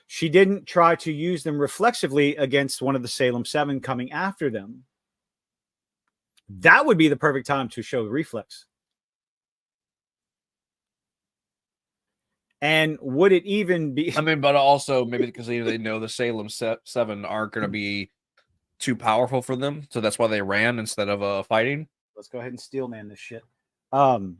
she didn't try to use them reflexively against one of the Salem 7 coming after them. That would be the perfect time to show reflex. And would it even be? I mean, but also maybe because they know the Salem 7 aren't going to be too powerful for them, so that's why they ran instead of fighting. Let's go ahead and steel man this shit. And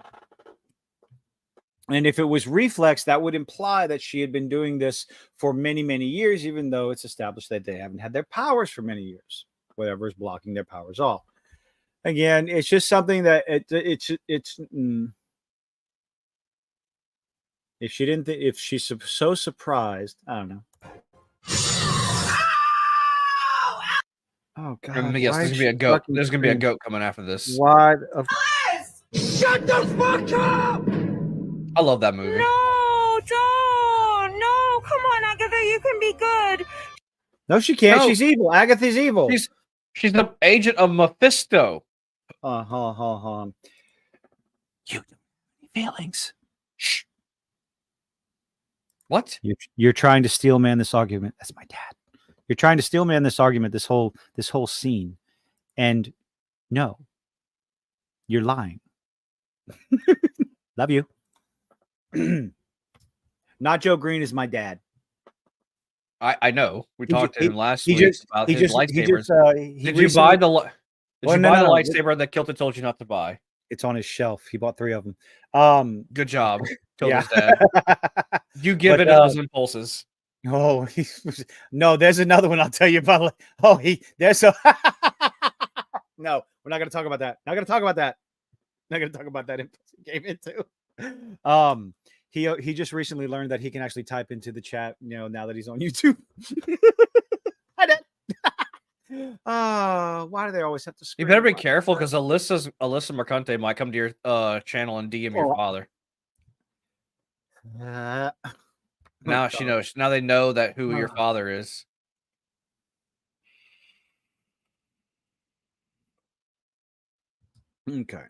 if it was reflex, that would imply that she had been doing this for many, many years, even though it's established that they haven't had their powers for many years. Whatever is blocking their powers off. Again, it's just something that if she didn't, if she's so surprised, I don't know. Oh God! Yes, there's gonna be a goat. There's gonna be a goat coming after this. What? Shut the fuck up! I love that movie. No, don't. No, come on, Agatha. You can be good. No, she can't. No. She's evil. Agatha's evil. She's the agent of Mephisto. You feelings. Shh. What? You're trying to steel man this argument. That's my dad. You're trying to steel man this argument, this whole scene. And no, you're lying. Love you. Not Joe Green is my dad. I know. We He talked ju- to him last he week just- about he his just- he lightsabers. just, he Did you buy recently- the li- Did Well, you no, buy the no, lightsaber that Kilton told you not to buy? It's on his shelf. He bought 3 of them. Good job, Yeah. Tilda's dad. You give But, in to those impulses. Oh, no, there's another one I'll tell you about. Oh, there's a no, we're not gonna talk about that. Not gonna talk about that. Not gonna talk about that impulse he gave into. He just recently learned that he can actually type into the chat, now that he's on YouTube. I did. Why do they always have to You scream? better be careful because Alyssa Mercante might come to your channel and DM your father. Now she knows. Now they know that who your father is. Okay.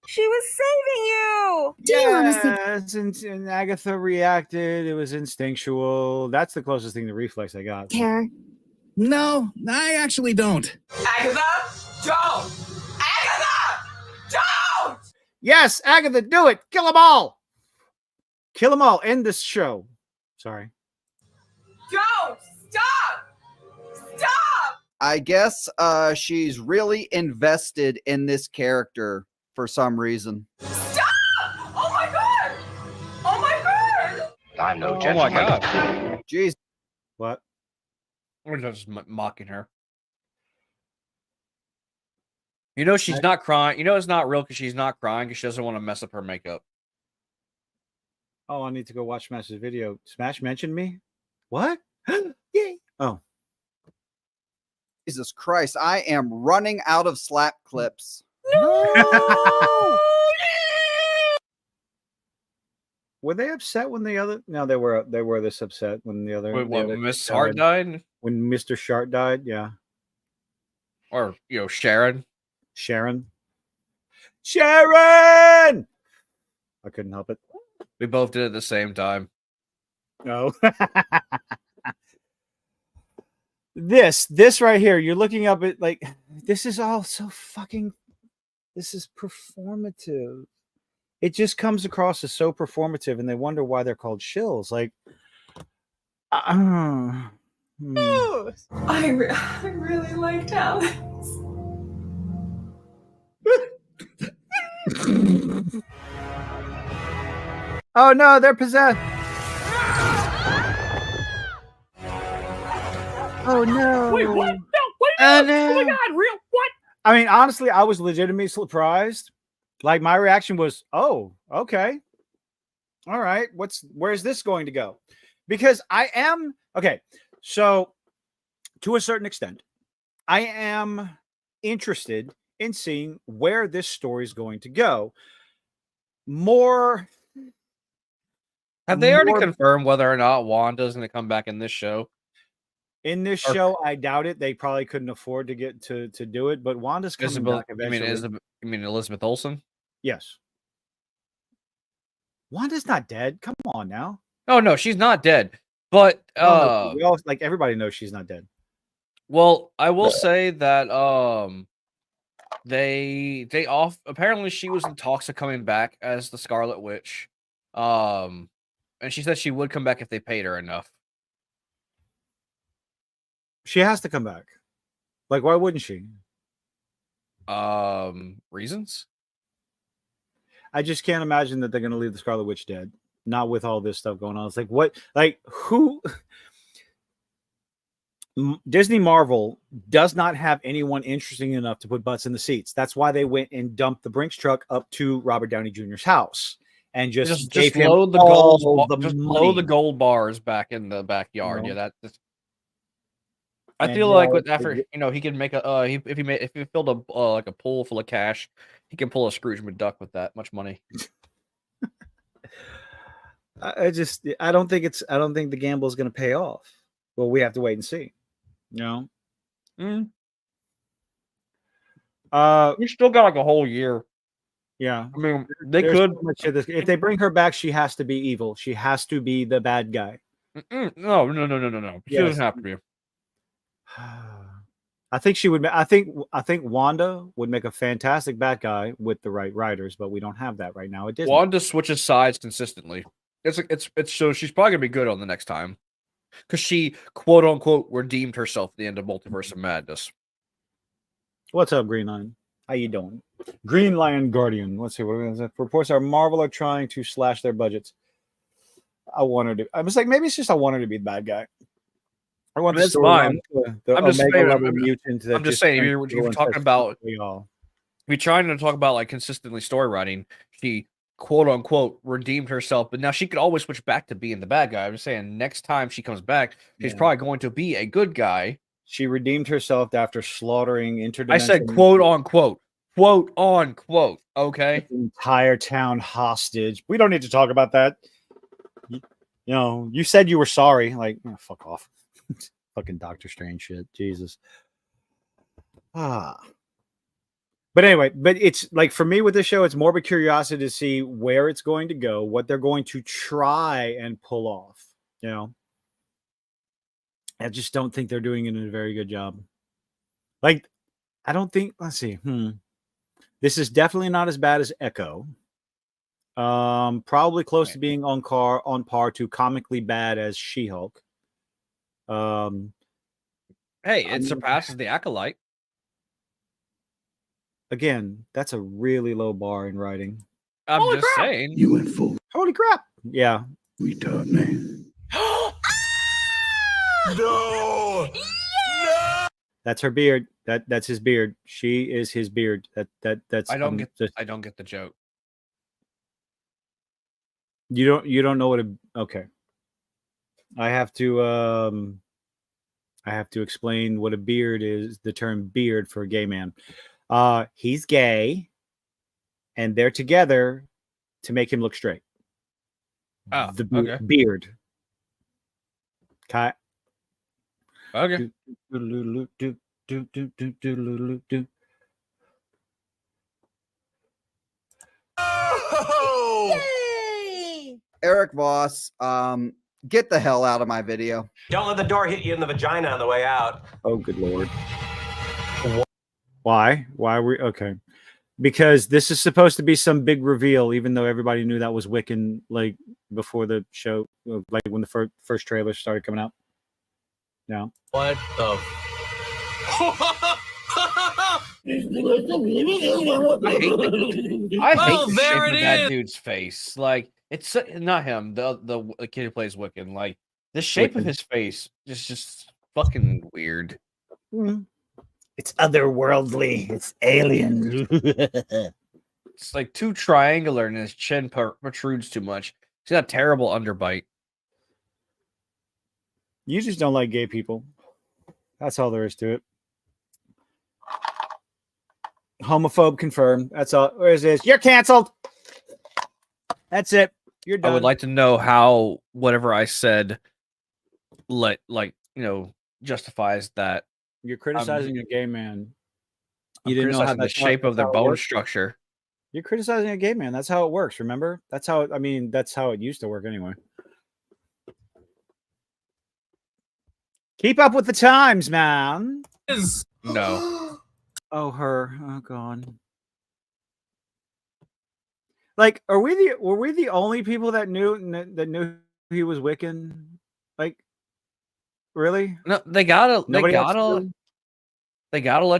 She was saving you. Yes, and Agatha reacted. It was instinctual. That's the closest thing to reflex I got. Care? No, I actually don't. Agatha, don't! Agatha, don't! Yes, Agatha, do it. Kill them all. Kill them all. End this show. Sorry. Don't! Stop! Stop! I guess she's really invested in this character for some reason. Stop! Oh my god! Oh my god! I'm no Oh gentleman. my god. Jeez. What? We're just mocking her. You know she's not crying. You know it's not real because she's not crying because she doesn't want to mess up her makeup. Oh, I need to go watch Smash's video. Smash mentioned me? What? Yay. Oh. Jesus Christ, I am running out of slap clips. No! Were they upset when the other? No, they were this upset when the other. Wait, the other what? Miss died. Hart died, When Mr. Shart died, yeah. or Sharon. Sharon. I couldn't help it. We both did it at the same time. No. This right here, you're looking up at like this is all so fucking. This is performative. It just comes across as so performative, and they wonder why they're called shills. Like, I really liked Alex. oh no, they're possessed. Oh no! Wait, what? No, wait, Oh, no. Oh my no. god, real what? I mean, honestly, I was legitimately surprised. Like my reaction was, "Oh, okay, all right. Where's this going to go?" Because I am okay. So, to a certain extent, I am interested in seeing where this story is going to go. More. Have they already more- confirmed whether or not Wanda's going to come back in this show? In this Or- show, I doubt it. They probably couldn't afford to get to do it, but Wanda's coming Isabel, back eventually. you mean Elizabeth Olsen? Yes. Wanda's not dead. Come on now. Oh no, she's not dead. But We all, like everybody knows she's not dead. well, I will say that they apparently she was in talks of coming back as the Scarlet Witch. And she said she would come back if they paid her enough. She has to come back. Like, why wouldn't she? Reasons? I just can't imagine that they're going to leave the Scarlet Witch dead. Not with all this stuff going on. It's like, what? Like, who? Disney Marvel does not have anyone interesting enough to put butts in the seats. That's why they went and dumped the Brinks truck up to Robert Downey Jr.'s house and just gave him load the all gold, the just money. load the gold bars back in the backyard. You know? Yeah, that's. I And, feel you like know, with after he can make a if he filled a like a pool full of cash, he can pull a Scrooge McDuck with that much money. I don't think the gamble is going to pay off. Well, we have to wait and see. You know. We still got like a whole year. Yeah, I mean they There's could. so much of this. If they bring her back, she has to be evil. She has to be the bad guy. No. She Yes. doesn't have to be. I think she would. I think Wanda would make a fantastic bad guy with the right writers, but we don't have that right now. It Disney. Wanda switches sides consistently. It's so she's probably gonna be good on the next time. because she quote unquote redeemed herself at the end of Multiverse of Madness. What's up, Green Lion? How you doing? Green Lion Guardian. Let's see what is it. Reports are Marvel are trying to slash their budgets. I wanted to. I was like, maybe it's just I wanted to be the bad guy. I want That's the fine. the I'm just Omega saying. level mutant. That I'm just saying. If you're everyone talking says, about, "Fuck we all." if you're trying to talk about like consistently story writing, she quote unquote redeemed herself, but now she could always switch back to being the bad guy. I'm just saying, next time she comes back, she's probably going to be a good guy. She redeemed herself after slaughtering interdimensional. I said quote unquote. Quote unquote. Okay. The entire town hostage. We don't need to talk about that. You know, you said you were sorry. Like, oh, fuck off. Fucking Doctor Strange shit. Jesus. But anyway, but it's like for me with this show, it's more of a curiosity to see where it's going to go, what they're going to try and pull off. You know, I just don't think they're doing it in a very good job. Like, I don't think. Let's see. This is definitely not as bad as Echo. Probably close to being on par to comically bad as She-Hulk. Hey, it surpasses the Acolyte. Again, that's a really low bar in writing. I'm just saying. You went full. Holy crap! Yeah, retard, man. No! that's her beard. That's his beard. She is his beard. That's. I don't get the joke. You don't know what a okay. I have to explain what a beard is. The term beard for a gay man. He's gay, and they're together to make him look straight. Oh, the okay. beard. Okay. Eric Voss, get the hell out of my video. Don't let the door hit you in the vagina on the way out. Oh, good lord. Why? Why were okay? Because this is supposed to be some big reveal, even though everybody knew that was Wiccan, like before the show, like when the first trailer started coming out. No. What the? I hate the shape of that dude's face. Like, it's not him, the kid who plays Wiccan. Like, the shape of his face is just fucking weird. It's otherworldly. It's alien. It's like too triangular, and his chin protrudes too much. He's got a terrible underbite. You just don't like gay people. That's all there is to it. Homophobe confirmed. That's all. Where is this? You're canceled. That's it. You're done. I would like to know how whatever I said, justifies that. You're criticizing a gay man. You didn't know how the shape of their bone structure. You're criticizing a gay man. That's how it works. Remember? That's how. That's how it used to work anyway. Keep up with the times, man. No. Oh, her. Oh, God. Like, were we the only people that knew he was Wiccan? Like, really? No, they gotta let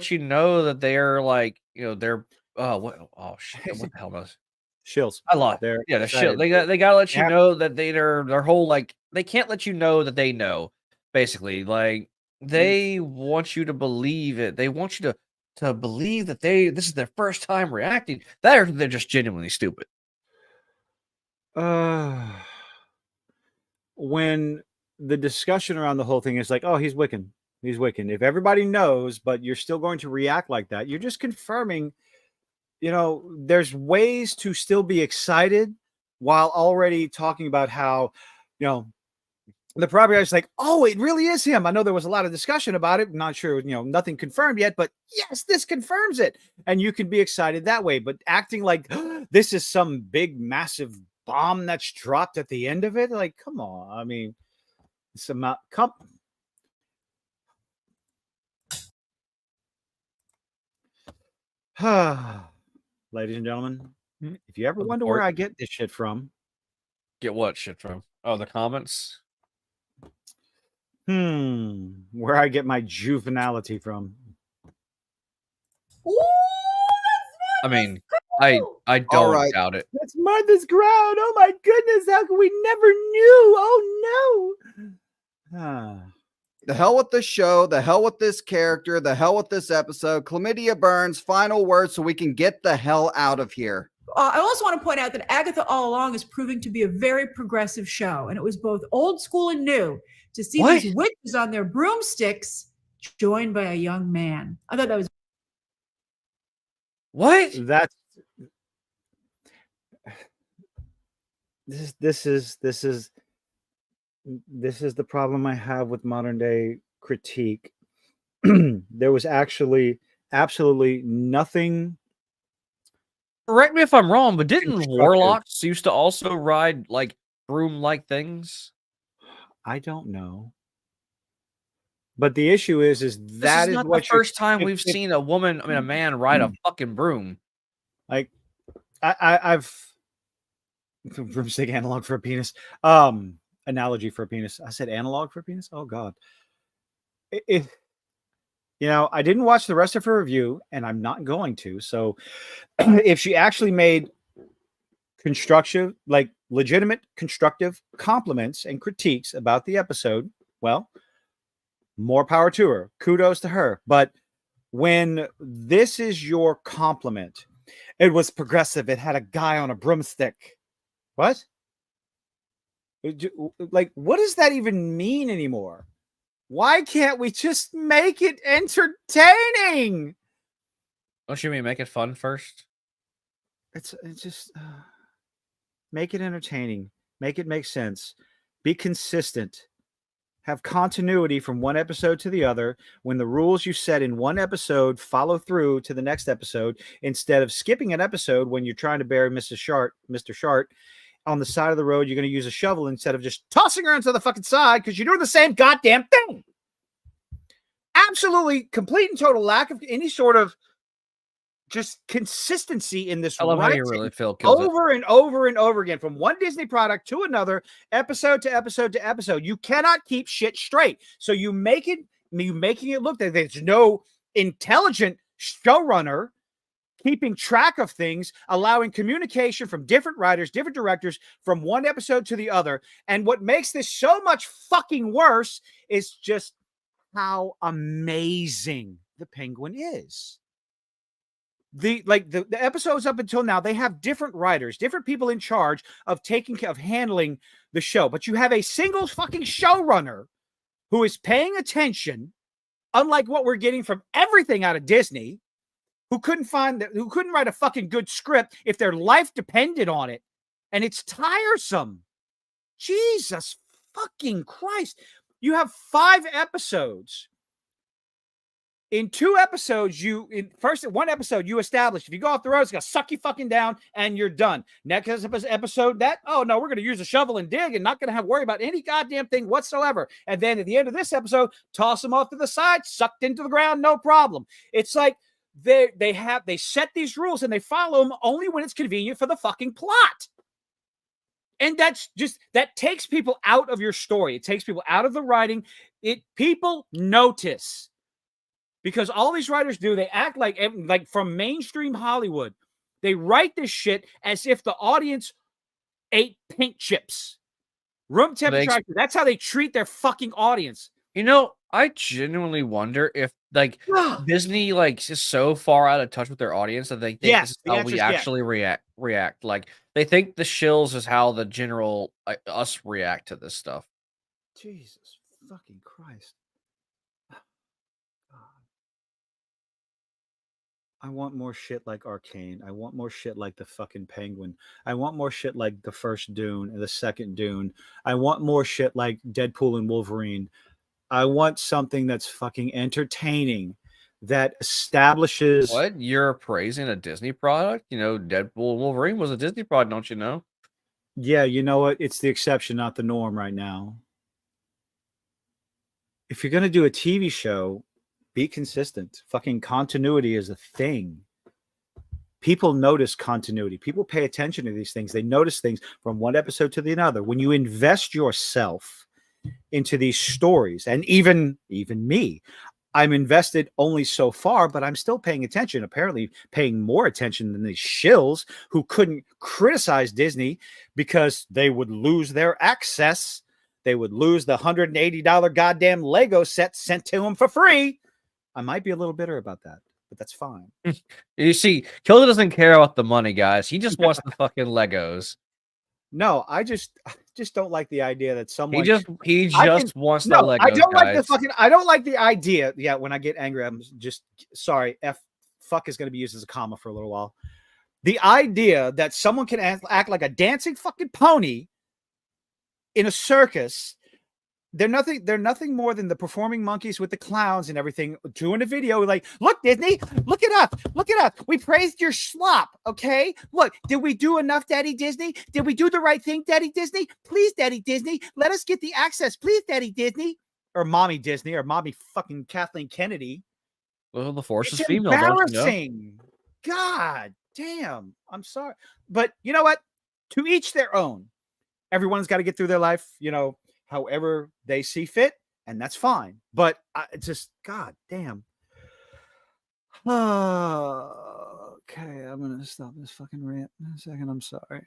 you know that they're like, they're shit, what the hell was shills? I lost. They're the shill. They gotta let you know that their whole like they can't let you know that they know. Basically, like they want you to believe it. They want you to believe that this is their first time reacting. That or they're just genuinely stupid. When the discussion around the whole thing is like, oh, he's Wiccan. He's Wiccan. If everybody knows, but you're still going to react like that, you're just confirming, there's ways to still be excited while already talking about how, the property is like, oh, it really is him. I know there was a lot of discussion about it. Not sure, nothing confirmed yet, but yes, this confirms it. And you can be excited that way. But acting like this is some big, massive bomb that's dropped at the end of it, like, come on. It's about ladies and gentlemen, if you ever wonder where I get this shit from, get what shit from? Oh, the comments. Where I get my juvenility from. Ooh, I mean, I All don't right. doubt it. That's Martha's ground. Oh my goodness, how could we never knew? Oh no. The hell with this show, the hell with this character, the hell with this episode. Chlamydia Burns, final word so we can get the hell out of here. I also want to point out that Agatha all along is proving to be a very progressive show, and it was both old school and new to see these witches on their broomsticks joined by a young man. I thought that was what? That's this is the problem I have with modern day critique. There was actually absolutely nothing. Correct me if I'm wrong, but didn't warlocks used to also ride like broom-like things? I don't know. But the issue is that this is not the first time we've seen a woman, I mean, a man ride a fucking broom. Like, I've broomstick analog for a penis. Analogy for a penis. I said analog for a penis. Oh God. You know, I didn't watch the rest of her review, and I'm not going to. So, if she actually made constructive, like legitimate, constructive compliments and critiques about the episode, well, more power to her. Kudos to her. But when this is your compliment, it was progressive. It had a guy on a broomstick. What? Like, what does that even mean anymore? Why can't we just make it entertaining? Don't you mean make it fun first? It's just make it entertaining. Make it make sense. Be consistent. Have continuity from one episode to the other. When the rules you set in one episode follow through to the next episode, instead of skipping an episode when you're trying to bury Mr. Shart on the side of the road, you're going to use a shovel instead of just tossing her into the fucking side because you're doing the same goddamn thing. Absolutely complete and total lack of any sort of just consistency in this. I love how you really feel kills over and over and over again from one Disney product to another, episode to episode to episode. You cannot keep shit straight. So you making it look like there's no intelligent showrunner keeping track of things, allowing communication from different writers, different directors from one episode to the other. And what makes this so much fucking worse is just how amazing the Penguin is. The episodes up until now, they have different writers, different people in charge of handling the show. But you have a single fucking showrunner who is paying attention, unlike what we're getting from everything out of Disney, who couldn't write a fucking good script if their life depended on it. And it's tiresome. Jesus fucking Christ. You have 5 episode, in one episode, you establish if you go off the road, it's gonna suck you fucking down and you're done. Next episode, we're gonna use a shovel and dig and not gonna have to worry about any goddamn thing whatsoever. And then at the end of this episode, toss them off to the side, sucked into the ground, no problem. It's like they set these rules and they follow them only when it's convenient for the fucking plot. And that takes people out of your story. It takes people out of the writing. People notice. Because all these writers do, they act like from mainstream Hollywood, they write this shit as if the audience ate pink chips. Room temperature. That's how they treat their fucking audience. You know, I genuinely wonder if Disney is so far out of touch with their audience that they think this is how we actually react. Like they think the shills is how the general us react to this stuff. Jesus fucking Christ. I want more shit like Arcane. I want more shit like the fucking Penguin. I want more shit like the first Dune and the second Dune. I want more shit like Deadpool and Wolverine. I want something that's fucking entertaining, that establishes... What? You're praising a Disney product? You know, Deadpool and Wolverine was a Disney product, don't you know? Yeah, you know what? It's the exception, not the norm right now. If you're going to do a TV show, be consistent. Fucking continuity is a thing. People notice continuity. People pay attention to these things. They notice things from one episode to the other. When you invest yourself into these stories. And even me, I'm invested only so far, but I'm still paying attention, apparently paying more attention than these shills who couldn't criticize Disney because they would lose their access. They would lose the $180 goddamn Lego set sent to them for free. I might be a little bitter about that, but that's fine. You see, Kilda doesn't care about the money, guys. He just wants the fucking Legos. No, I just don't like the idea that someone he just wants the Legos. I don't like the guys. fucking I don't like the idea. Yeah, when I get angry, I'm just sorry. Fuck is going to be used as a comma for a little while. The idea that someone can act like a dancing fucking pony in a circus. They're nothing more than the performing monkeys with the clowns and everything doing a video like, look, Disney, look it up. We praised your slop. Okay. Look, did we do enough, Daddy Disney? Did we do the right thing, Daddy Disney? Please, Daddy Disney, let us get the access. Please, Daddy Disney, or Mommy Disney, or Mommy fucking Kathleen Kennedy. Well, the force It's is female. embarrassing. God damn. I'm sorry. But you know what? To each their own. Everyone's got to get through their life, however they see fit, and that's fine. But just, god damn. Okay, I'm gonna stop this fucking rant in a second. I'm sorry.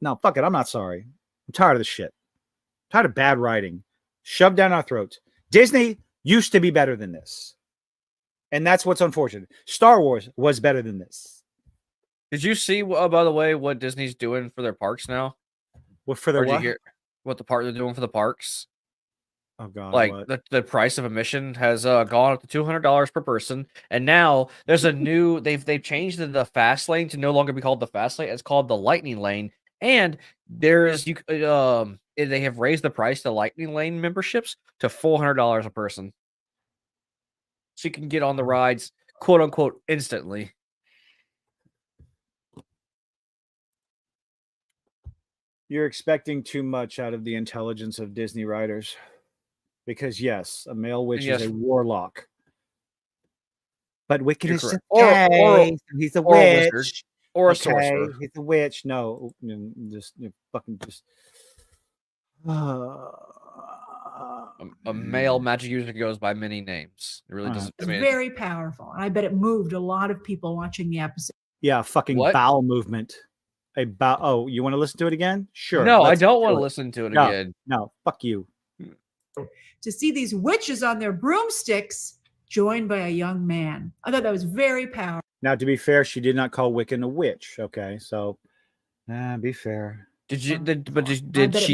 No, fuck it. I'm not sorry. I'm tired of this shit. I'm tired of bad writing shoved down our throats. Disney used to be better than this, and that's what's unfortunate. Star Wars was better than this. Did you see, by the way, what Disney's doing for their parks now? What for their Or did you what? hear what the part they're doing for the parks? Oh god! Like what? the price of admission has gone up to $200 per person, and now there's a new they've changed the fast lane to no longer be called the fast lane. It's called the lightning lane, and there's they have raised the price to lightning lane memberships to $400 a person, so you can get on the rides, quote unquote, instantly. You're expecting too much out of the intelligence of Disney writers. Because, yes, a male witch is a warlock. But Wicked is just gay. He's a witch. Or a sorcerer. He's a witch. No, just fucking just. A male magic user goes by many names. It really doesn't. It's very powerful. And I bet it moved a lot of people watching the episode. Yeah, fucking bowel movement. Oh, you want to listen to it again? Sure. No, I don't want to listen to it again. No, fuck you. To see these witches on their broomsticks joined by a young man. I thought that was very powerful. Now, to be fair, she did not call Wiccan a witch. Okay, so be fair. Did she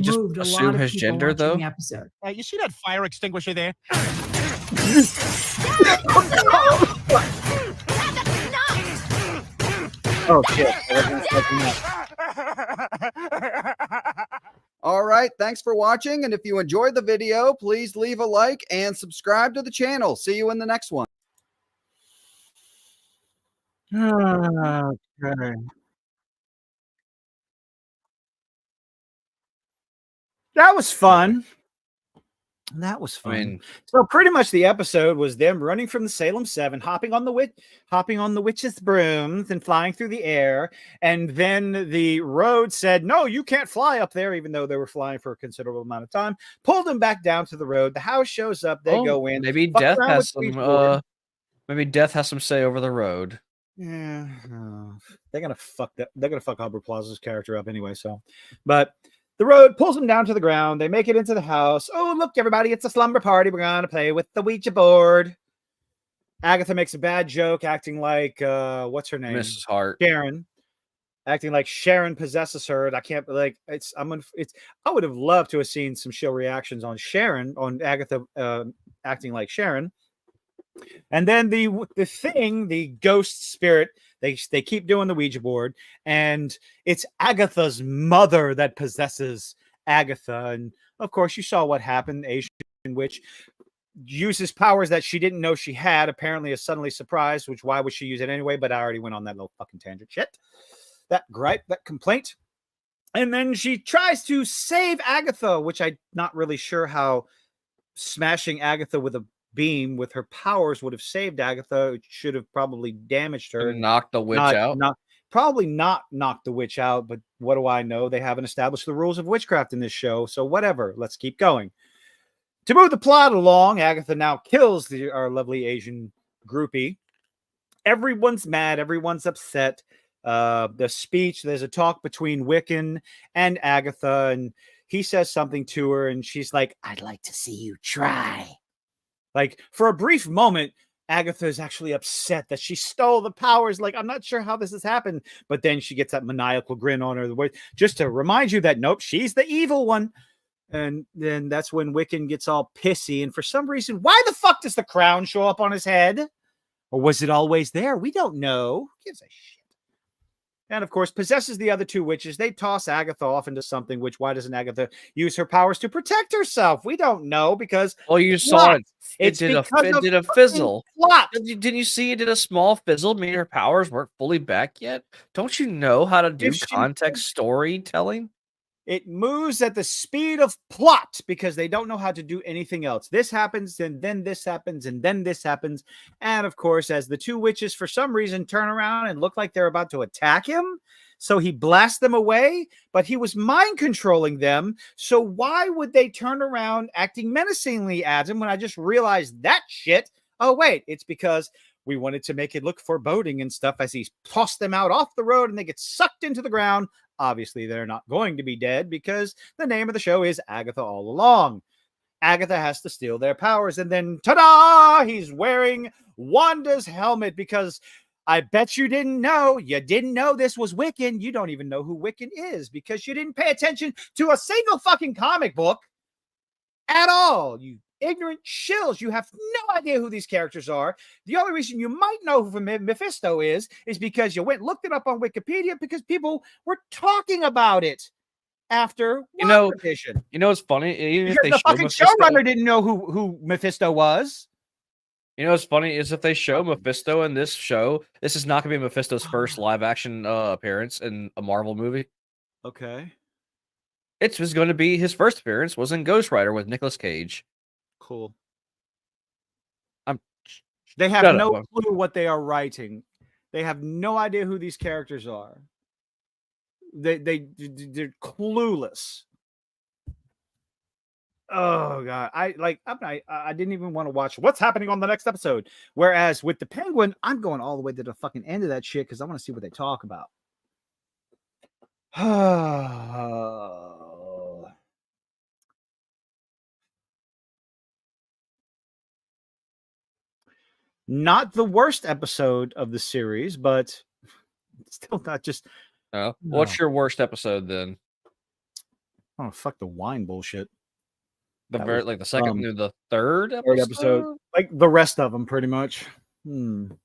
just assume his gender though? You see that fire extinguisher there? Oh shit. All right, thanks for watching, and if you enjoyed the video, please leave a like and subscribe to the channel. See you in the next one. Okay. That was fun. That was fun. So pretty much the episode was them running from the Salem 7, hopping on the witch's brooms and flying through the air. And then the road said, no, you can't fly up there, even though they were flying for a considerable amount of time. Pulled them back down to the road. The house shows up. They go in. Maybe Death has some. Maybe Death has some say over the road. Yeah, they're gonna fuck that. They're gonna fuck Aubrey Plaza's character up anyway. So, but. The road pulls them down to the ground. They make it into the house. Oh, look, everybody, it's a slumber party. We're going to play with the Ouija board. Agatha makes a bad joke, acting like, what's her name? Mrs. Hart. Sharon. Acting like Sharon possesses her. I can't, I would have loved to have seen some show reactions on Agatha acting like Sharon. And then the ghost spirit, they keep doing the Ouija board, and it's Agatha's mother that possesses Agatha. And of course, you saw what happened. Asian witch uses powers that she didn't know she had, apparently is suddenly surprised, which why would she use it anyway? But I already went on that little fucking tangent. Shit. That gripe, that complaint. And then she tries to save Agatha, which I'm not really sure how smashing Agatha with a beam with her powers would have saved Agatha. It should have probably damaged her. Knocked the witch out. Probably not knocked the witch out, but what do I know? They haven't established the rules of witchcraft in this show. So whatever. Let's keep going. To move the plot along, Agatha now kills our lovely Asian groupie. Everyone's mad. Everyone's upset. The speech, there's a talk between Wiccan and Agatha, and he says something to her, and she's like, I'd like to see you try. Like, for a brief moment, Agatha is actually upset that she stole the powers. Like, I'm not sure how this has happened. But then she gets that maniacal grin on her, just to remind you that, nope, she's the evil one. And then that's when Wiccan gets all pissy. And for some reason, why the fuck does the crown show up on his head? Or was it always there? We don't know. Who gives a shit? And of course, possesses the other two witches. They toss Agatha off into something, which why doesn't Agatha use her powers to protect herself? We don't know because. Well, you saw it. It did a fizzle. Plot. Didn't you see it did a small fizzle, meaning her powers weren't fully back yet? Don't you know how to do context storytelling? It moves at the speed of plot because they don't know how to do anything else. This happens, and then this happens, and then this happens. And of course, as the two witches, for some reason, turn around and look like they're about to attack him, so he blasts them away, but he was mind controlling them. So why would they turn around acting menacingly at him when I just realized that shit? Oh, wait, it's because we wanted to make it look foreboding and stuff as he tossed them out off the road and they get sucked into the ground. Obviously, they're not going to be dead because the name of the show is Agatha All Along. Agatha has to steal their powers, and then, ta-da! He's wearing Wanda's helmet because I bet you didn't know this was Wiccan. You don't even know who Wiccan is because you didn't pay attention to a single fucking comic book at all. You ignorant shills. You have no idea who these characters are. The only reason you might know who Mephisto is because you went and looked it up on Wikipedia because people were talking about it after WandaVision. You know, it's funny. Even because the fucking showrunner didn't know who Mephisto was. You know what's funny is if they show Mephisto in this show, this is not going to be Mephisto's first live action appearance in a Marvel movie. Okay. It was going to be his first appearance was in Ghost Rider with Nicolas Cage. Cool. They have Shut no up. clue what they are writing. They have no idea who these characters are. They're clueless. Oh god, I didn't even want to watch what's happening on the next episode. Whereas with the Penguin, I'm going all the way to the fucking end of that shit because I want to see what they talk about. Not the worst episode of the series, but still not just. No. What's your worst episode then? Oh, fuck the wine bullshit. The second to the third episode? Like the rest of them, pretty much. Don't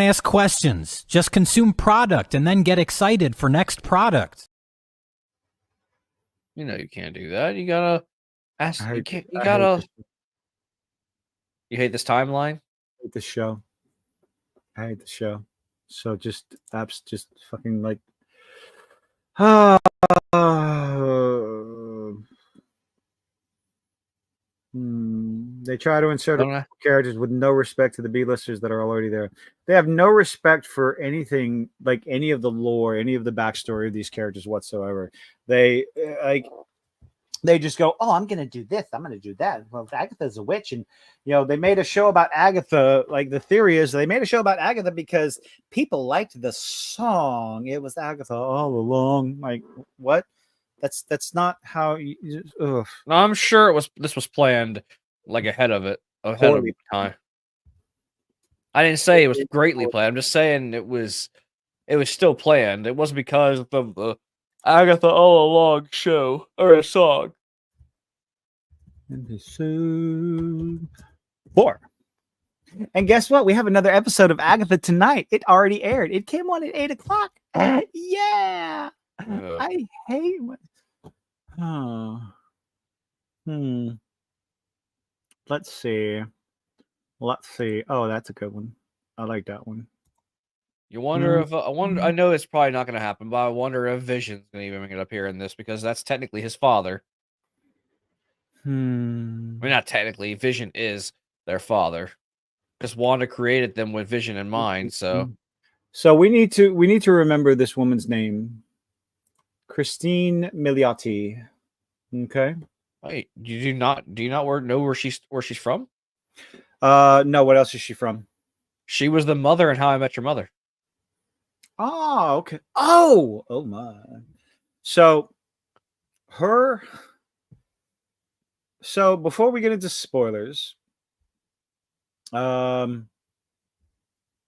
ask questions. Just consume product and then get excited for next product. You know you can't do that. You gotta ask. You hate this timeline? I hate this show. I hate the show. So just fucking like. They try to insert characters with no respect to the B-listers that are already there. They have no respect for anything, like any of the lore, any of the backstory of these characters whatsoever. They just go, oh, I'm going to do this. I'm going to do that. Well, Agatha's a witch. And, they made a show about Agatha. Like, the theory is they made a show about Agatha because people liked the song. It was Agatha all along. Like, what? That's not how you. Ugh. No, I'm sure this was planned like ahead of time. I didn't say it was greatly planned. I'm just saying it was still planned. It wasn't because of the Agatha All Along show or a song. Episode 4. And guess what? We have another episode of Agatha tonight. It already aired. It came on at 8 o'clock. Yeah. I hate it. Oh. Let's see. Oh, that's a good one. I like that one. You wonder if I know it's probably not going to happen, but I wonder if Vision's going to even make it appear in this because that's technically his father. I mean, not technically. Vision is their father because Wanda created them with Vision in mind. So we need to remember this woman's name. Christine Milioti. Okay. Wait, you do not know where she's from? No. What else is she from? She was the mother in How I Met Your Mother. Oh, okay. Oh my. So before we get into spoilers,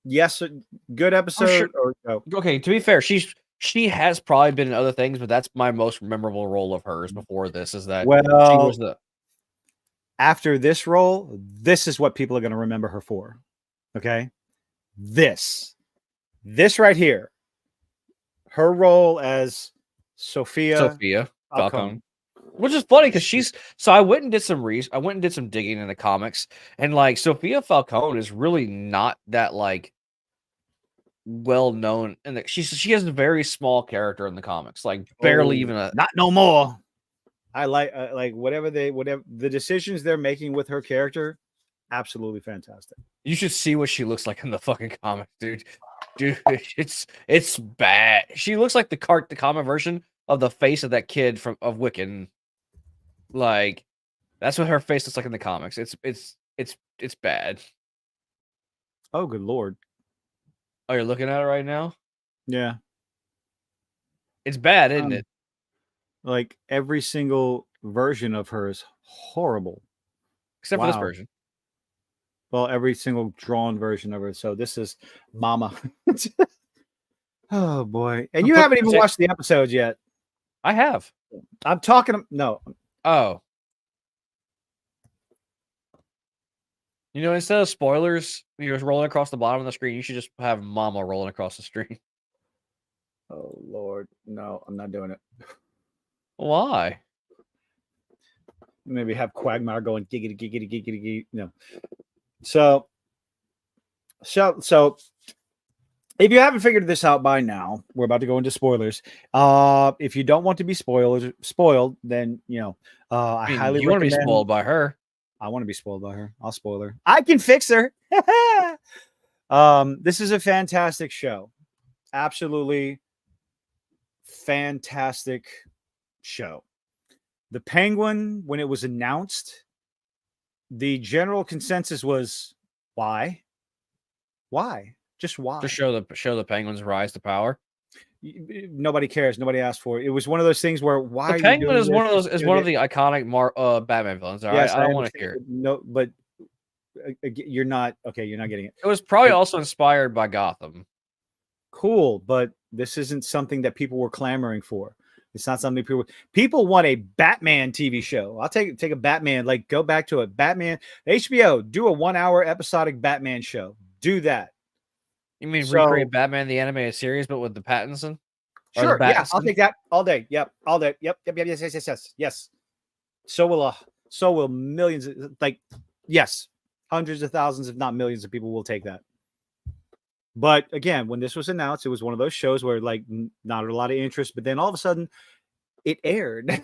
yes, good episode. Sure. Or no? Okay, to be fair, she has probably been in other things, but that's my most memorable role of hers before this. Is that she was the after this role, this is what people are going to remember her for. Okay, this right here, her role as Sophia Falcone. Which is funny because I went and did some digging in the comics, and like Sophia Falcone is really not that like well known, and she has a very small character in the comics, like barely even a not no more. I like whatever the decisions they're making with her character, absolutely fantastic. You should see what she looks like in the fucking comics, dude. Dude, it's bad. She looks like the comic version of the face of that kid of Wiccan. Like, that's what her face looks like in the comics. It's bad. Oh, good lord! Oh, you're looking at it right now? Yeah, it's bad, isn't it? Like every single version of her is horrible, except for this version. Well, every single drawn version of her. So this is Mama. Oh boy! And you haven't even watched the episodes yet. I have. I'm talking. No. Oh. You know, instead of spoilers, you're just rolling across the bottom of the screen. You should just have Mama rolling across the screen. Oh Lord, no, I'm not doing it. Why? Maybe have Quagmire going giggity giggity giggity giggity. No. So if you haven't figured this out by now, we're about to go into spoilers. If you don't want to be spoiled, then I highly you want to recommend. be spoiled by her. I want to be spoiled by her. I'll spoil her. I can fix her. This is a fantastic show. Absolutely fantastic show. The Penguin, when it was announced, the general consensus was why? Just why? To show the Penguin's rise to power. Nobody cares. Nobody asked for it. It was one of those things where why the Penguin is one of those one of the iconic Batman villains. Yes, I don't want to hear it. No, but you're not okay. You're not getting it. It was probably also inspired by Gotham. Cool, but this isn't something that people were clamoring for. It's not something people want a Batman TV show. I'll take a Batman, like go back to a Batman. HBO, do a 1 hour episodic Batman show. Do that. You mean recreate Batman the animated series, but with the Pattinson? Sure, yeah, I'll take that all day. Yep, all day. Yep, yes. So will millions, yes, hundreds of thousands, if not millions of people will take that. But again, when this was announced, it was one of those shows where not a lot of interest, but then all of a sudden it aired.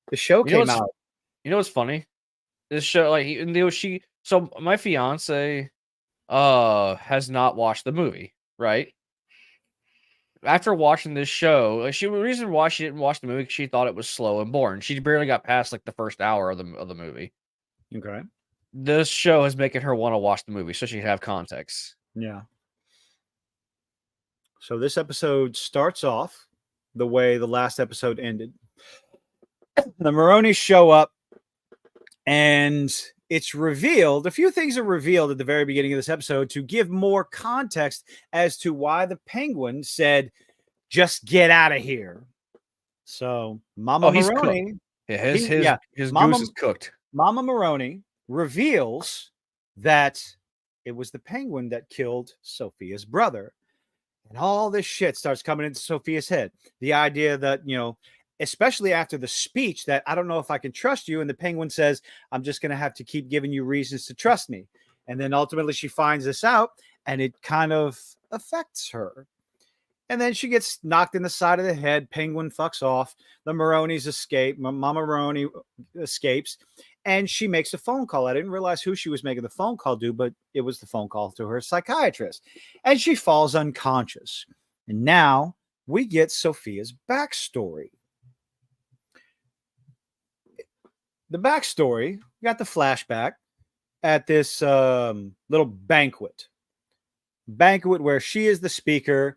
The show came out. You know what's funny? This show, so my fiance has not watched the movie, right? After watching this show, the reason why she didn't watch the movie, she thought it was slow and boring. She barely got past the first hour of the movie. Okay. This show is making her want to watch the movie so she'd have context. Yeah. So this episode starts off the way the last episode ended. The Maronis show up, and it's revealed. A few things are revealed at the very beginning of this episode to give more context as to why the Penguin said, "Just get out of here." So Mama Maroney, his goose is cooked. Mama Maroney reveals that it was the Penguin that killed Sophia's brother. And all this shit starts coming into Sophia's head. The idea that, especially after the speech that I don't know if I can trust you. And the Penguin says, I'm just going to have to keep giving you reasons to trust me. And then ultimately she finds this out and it kind of affects her. And then she gets knocked in the side of the head. Penguin fucks off. The Maronis escape. Mama Maroney escapes. And she makes a phone call. I didn't realize who she was making the phone call to, but it was the phone call to her psychiatrist. And she falls unconscious. And now we get Sophia's backstory. The backstory, we got the flashback at this little banquet where she is the speaker,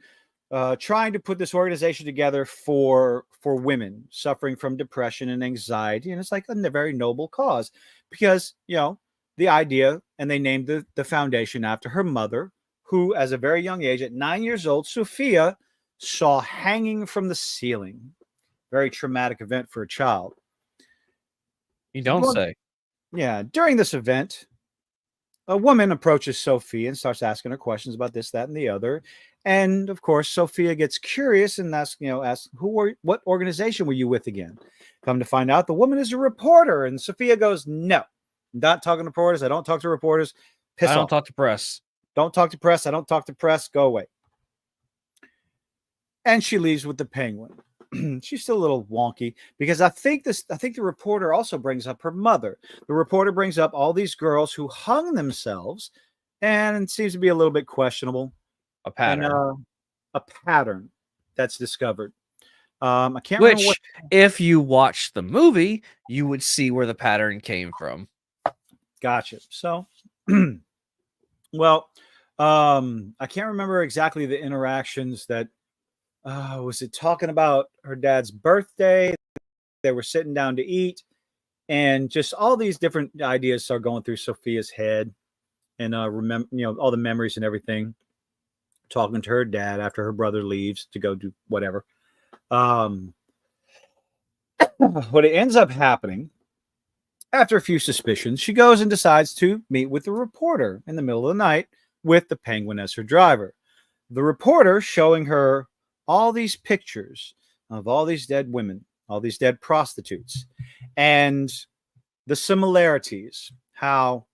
trying to put this organization together for women suffering from depression and anxiety, and it's like a very noble cause because the idea, and they named the foundation after her mother, who, as a very young age, at 9 years old, Sophia saw hanging from the ceiling. Very traumatic event for a child. You don't say. Yeah. During this event, a woman approaches Sophia and starts asking her questions about this, that, and the other. And of course, Sophia gets curious and asks, what organization were you with again? Come to find out, the woman is a reporter. And Sophia goes, no, I'm not talking to reporters. I don't talk to reporters. Piss off. I don't talk to press. Don't talk to press. I don't talk to press. Go away. And she leaves with the penguin. She's still a little wonky because I think the reporter also brings up her mother. The reporter brings up all these girls who hung themselves, and it seems to be a little bit questionable. A pattern. And, a pattern that's discovered. I can't Which, remember what... if you watch the movie, you would see where the pattern came from. Gotcha. So, well, I can't remember exactly the interactions that. Was it talking about her dad's birthday? They were sitting down to eat, and just all these different ideas start going through Sophia's head, and remember, all the memories and everything. Talking to her dad after her brother leaves to go do whatever. What it ends up happening, after a few suspicions, she goes and decides to meet with the reporter in the middle of the night with the penguin as her driver. The reporter showing her all these pictures of all these dead women, all these dead prostitutes, and the similarities, how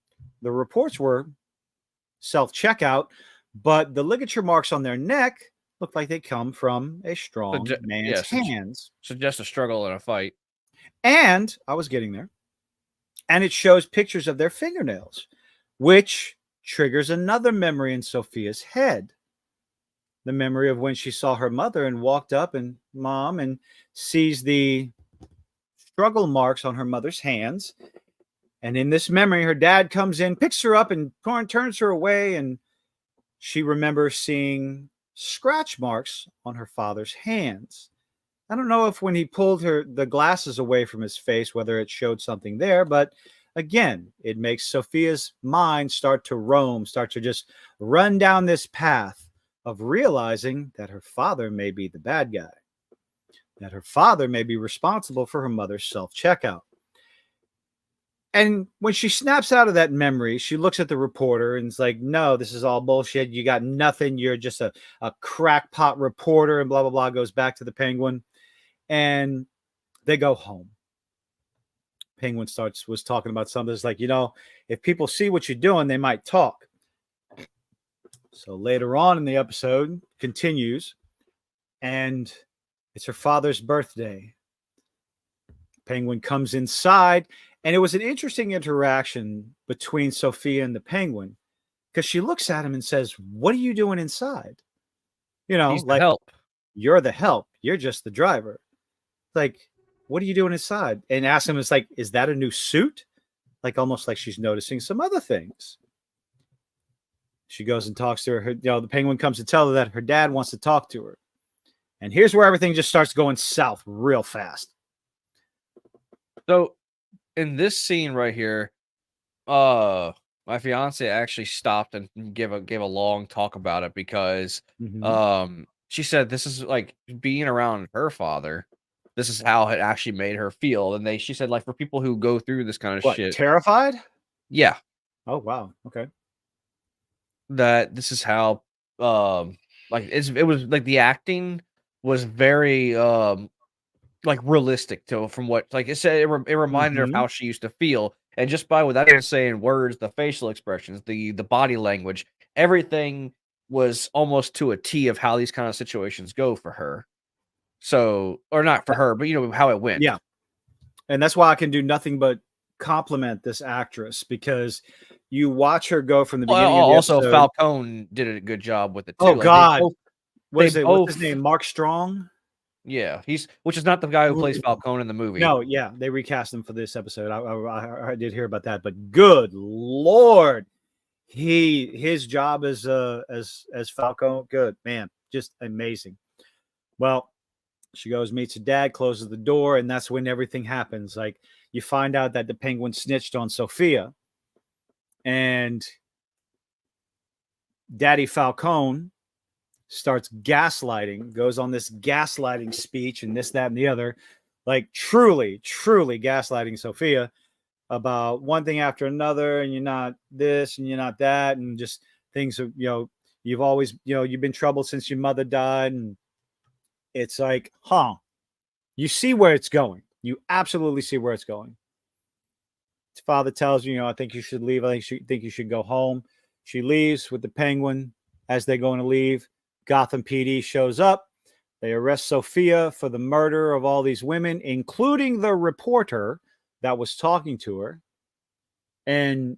the reports were self-checkout, but the ligature marks on their neck look like they come from a strong man's hands. Suggest a struggle and a fight. And I was getting there. And it shows pictures of their fingernails, which triggers another memory in Sophia's head. The memory of when she saw her mother and walked up and mom and sees the struggle marks on her mother's hands. And in this memory, her dad comes in, picks her up and turns her away. And she remembers seeing scratch marks on her father's hands. I don't know if when he pulled the glasses away from his face, whether it showed something there, but again, it makes Sophia's mind start to roam, start to just run down this path of realizing that her father may be the bad guy, that her father may be responsible for her mother's self-checkout. And when she snaps out of that memory, she looks at the reporter and is like, no, this is all bullshit. You got nothing. You're just a crackpot reporter, and blah, blah, blah, goes back to the penguin. And they go home. Penguin was talking about something. It's like, if people see what you're doing, they might talk. So later on in the episode continues, and it's her father's birthday. Penguin comes inside, and it was an interesting interaction between Sophia and the penguin because she looks at him and says, what are you doing inside? He's like, the help. You're the help. You're just the driver. Like, what are you doing inside? And asks him, it's like, is that a new suit? Like, almost like she's noticing some other things. She goes and talks to her. The penguin comes to tell her that her dad wants to talk to her. And here's where everything just starts going south real fast. So in this scene right here, my fiance actually stopped and gave a long talk about it because she said this is like being around her father. This is how it actually made her feel. And she said, like, for people who go through this kind of shit. Terrified? Yeah. Oh, wow. Okay. That this is how it was like the acting was very like realistic from what, like it said, it reminded her of how she used to feel, and just by without even saying words, the facial expressions, the body language, everything was almost to a T of how these kind of situations go for her. So, or not for her, but how it went. Yeah. And that's why I can do nothing but compliment this actress, because you watch her go from the beginning of the also episode. Falcone did a good job with it too. Oh, God. What's his name? Mark Strong? Yeah, which is not the guy who plays Falcone in the movie. No, yeah, they recast him for this episode. I did hear about that, but good Lord, his job as Falcone, good man, just amazing. Well, she goes, meets her dad, closes the door, and that's when everything happens. Like, you find out that the Penguin snitched on Sophia, and Daddy Falcone starts gaslighting, goes on this gaslighting speech and this, that, and the other, like truly gaslighting Sophia about one thing after another, and you're not this and you're not that, and just things of, you've always, you've been troubled since your mother died. And it's like, you see where it's going. You absolutely see where it's going. His father tells you, I think you should leave. I think you should go home. She leaves with the Penguin. As they're going to leave, Gotham PD shows up. They arrest Sophia for the murder of all these women, including the reporter that was talking to her. And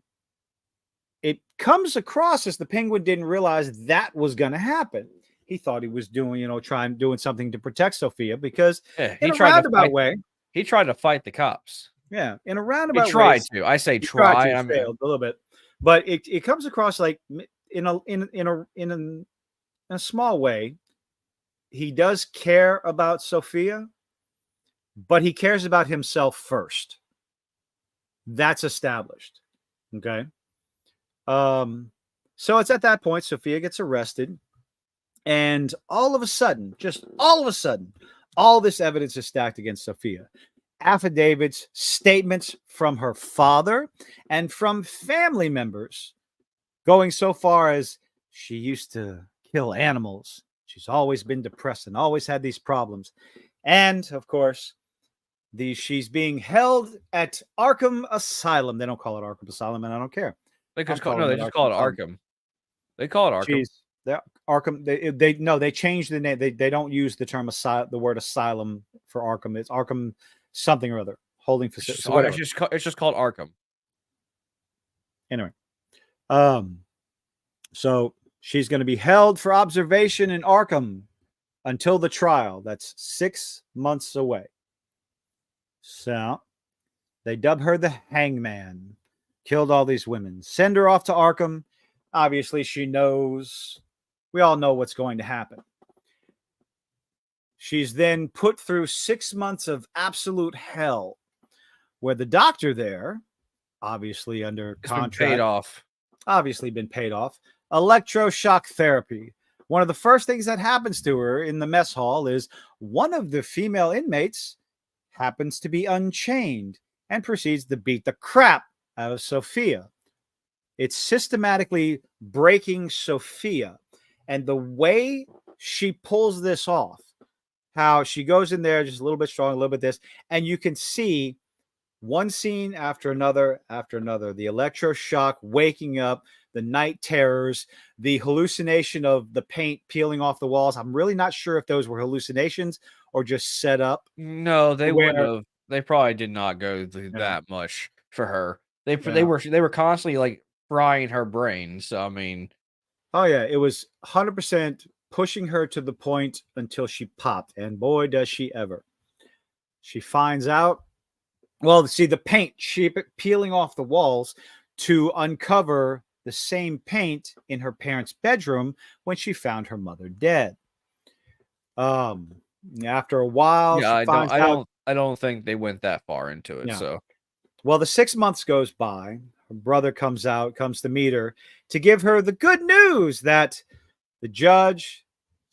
it comes across as the Penguin didn't realize that was going to happen. He thought he was doing, doing something to protect Sophia, because in a roundabout way, he tried to fight the cops. Yeah, in a roundabout way. He tried to. I say try. I failed a little bit, but it comes across like in a small way, he does care about Sophia, but he cares about himself first. That's established. Okay. So it's at that point, Sophia gets arrested, and all of a sudden, all this evidence is stacked against Sophia. Affidavits, statements from her father and from family members, going so far as she used to kill animals. She's always been depressed and always had these problems. And of course, she's being held at Arkham Asylum. They don't call it Arkham Asylum, and I don't care. They just call it Arkham. They call it Arkham. Arkham. They changed the name. They don't use the term the word asylum for Arkham. It's Arkham something or other, holding facility. It's just called Arkham. Anyway, so she's going to be held for observation in Arkham until the trial. That's 6 months away. So they dub her the Hangman. Killed all these women. Send her off to Arkham. Obviously, she knows. We all know what's going to happen. She's then put through 6 months of absolute hell, where the doctor there, obviously under contract, been paid off. Obviously been paid off. Electroshock therapy. One of the first things that happens to her in the mess hall is one of the female inmates happens to be unchained and proceeds to beat the crap out of Sophia. It's systematically breaking Sophia. And the way she pulls this off, how she goes in there just a little bit strong, a little bit this, and you can see one scene after another, the electroshock, waking up, the night terrors, the hallucination of the paint peeling off the walls. I'm really not sure if those were hallucinations or just set up. No, they would have. They probably did not go through that much for her. They were constantly like frying her brain. So I mean, oh yeah, it was 100% pushing her to the point until she popped, and boy does she ever. She finds out. Well, see the paint peeling off the walls to uncover the same paint in her parents' bedroom when she found her mother dead. After a while, I don't think they went that far into it. So, well, the 6 months goes by. Her brother comes to meet her to give her the good news that the judge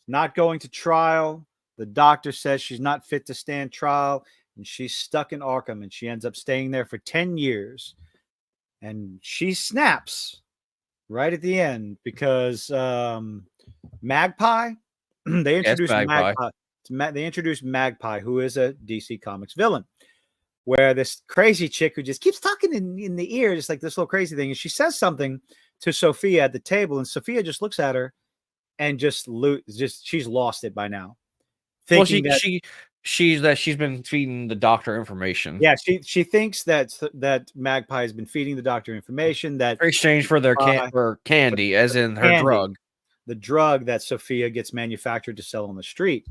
is not going to trial. The doctor says she's not fit to stand trial, and she's stuck in Arkham, and she ends up staying there for 10 years. And she snaps right at the end because Magpie, they introduced Magpie. They introduced Magpie, who is a DC Comics villain, where this crazy chick who just keeps talking in the ear, just like this little crazy thing. And she says something to Sophia at the table, and Sophia just looks at her and just she's lost it by now. She's been feeding the doctor information. Yeah, she thinks that Magpie has been feeding the doctor information that in exchange for their candy, as in her drug. the drug that Sophia gets manufactured to sell on the street.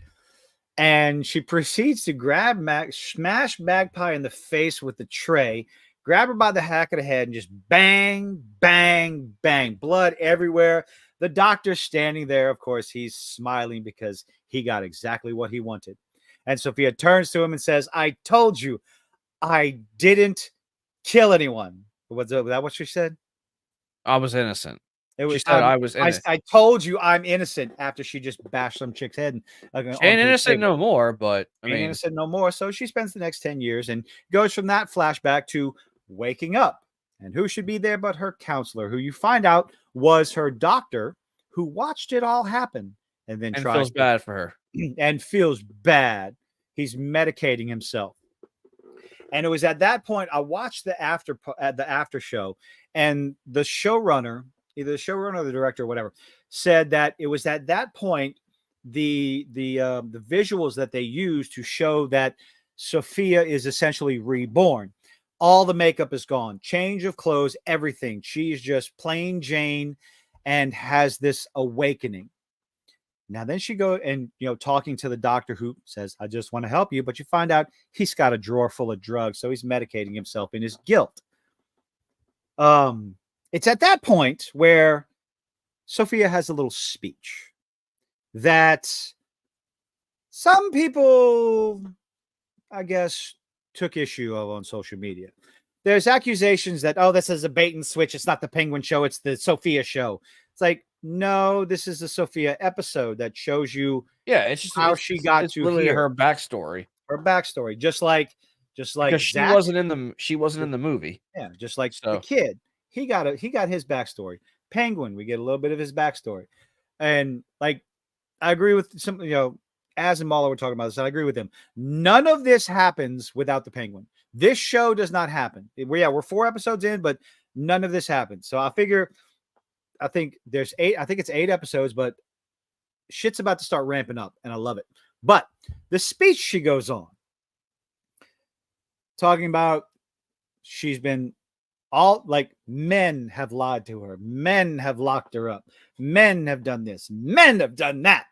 And she proceeds to grab smash Magpie in the face with the tray, grab her by the hack of the head, and just bang, bang, bang. Blood everywhere. The doctor's standing there. Of course, he's smiling because he got exactly what he wanted. And Sophia turns to him and says, I told you I didn't kill anyone. Was that what she said? I was innocent. She said I was innocent. I told you I'm innocent after she just bashed some chick's head. She ain't innocent no more, but I mean, innocent no more. So she spends the next 10 years and goes from that flashback to waking up. And who should be there but her counselor, who you find out was her doctor, who watched it all happen and then feels bad for her. And feels bad. He's medicating himself. And it was at that point I watched the after show, and the showrunner, either the showrunner or the director or whatever, said that it was at that point the visuals that they used to show that Sophia is essentially reborn. All the makeup is gone, change of clothes, everything. She's just plain Jane and has this awakening. Now then she go and talking to the doctor, who says, I just want to help you, but you find out he's got a drawer full of drugs, so he's medicating himself in his guilt. It's at that point where Sophia has a little speech that some people, I guess, took issue of on social media. There's accusations that, this is a bait and switch. It's not the Penguin show. It's the Sophia show. It's like, no, this is the Sophia episode that shows you it's just how she got to literally here. her backstory. Her backstory. Just like because Zach, she wasn't in the movie. Yeah, just like the kid. He got his backstory. Penguin, we get a little bit of his backstory. And like, I agree with some, Az and Mala were talking about this, and I agree with them. None of this happens without the Penguin. This show does not happen. We're 4 episodes in, but none of this happens. So I think there's 8. I think it's 8 episodes, but shit's about to start ramping up, and I love it. But the speech she goes on, talking about she's been men have lied to her, men have locked her up, men have done this, men have done that.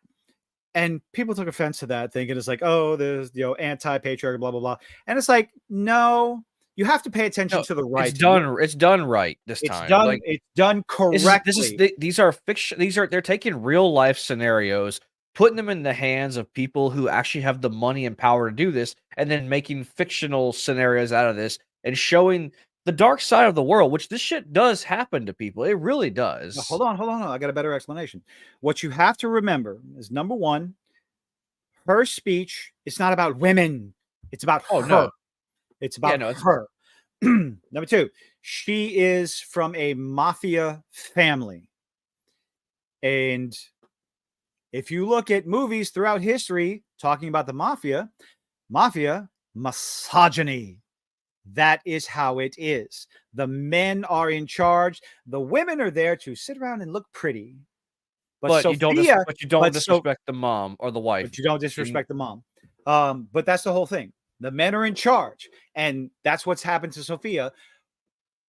And people took offense to that, thinking it's like, there's anti-patriarchy, blah blah blah. And it's like, no, you have to pay attention to the right. It's done right this time. It's done correctly. These are fiction. They're taking real life scenarios, putting them in the hands of people who actually have the money and power to do this, and then making fictional scenarios out of this and showing the dark side of the world, which this shit does happen to people. It really does. Now, hold on. I got a better explanation. What you have to remember is, number one, her speech is not about women. It's about her. No. It's about her. Number two, she is from a mafia family. And if you look at movies throughout history talking about the mafia, misogyny. That is how it is. The men are in charge. The women are there to sit around and look pretty. But you don't disrespect the mom or the wife. But you don't disrespect the mom. But that's the whole thing. The men are in charge. And that's what's happened to Sophia.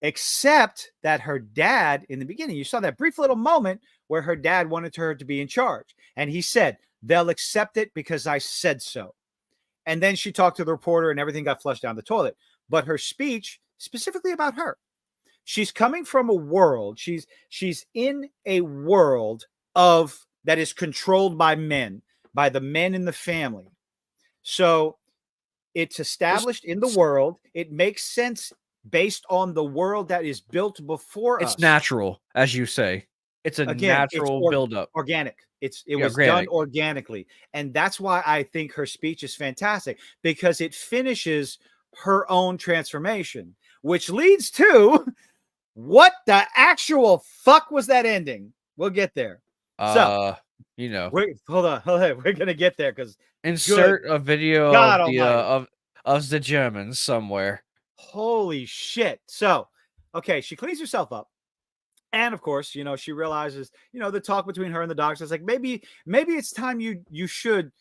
Except that her dad, in the beginning, you saw that brief little moment where her dad wanted her to be in charge. And he said, they'll accept it because I said so. And then she talked to the reporter and everything got flushed down the toilet. But her speech, specifically about her, she's coming from a world. She's in a world that is controlled by men, by the men in the family. So it's established in the world. It makes sense based on the world that is built before us. It's natural, as you say. It's a natural buildup. Organic. It was done organically. And that's why I think her speech is fantastic, because it finishes her own transformation, which leads to what the actual fuck was that ending? We'll get there. Hold on. We're gonna get there because insert a video of the Germans somewhere. Holy shit. So, okay, she cleans herself up. And of course, she realizes, the talk between her and the doctor is like, maybe it's time you should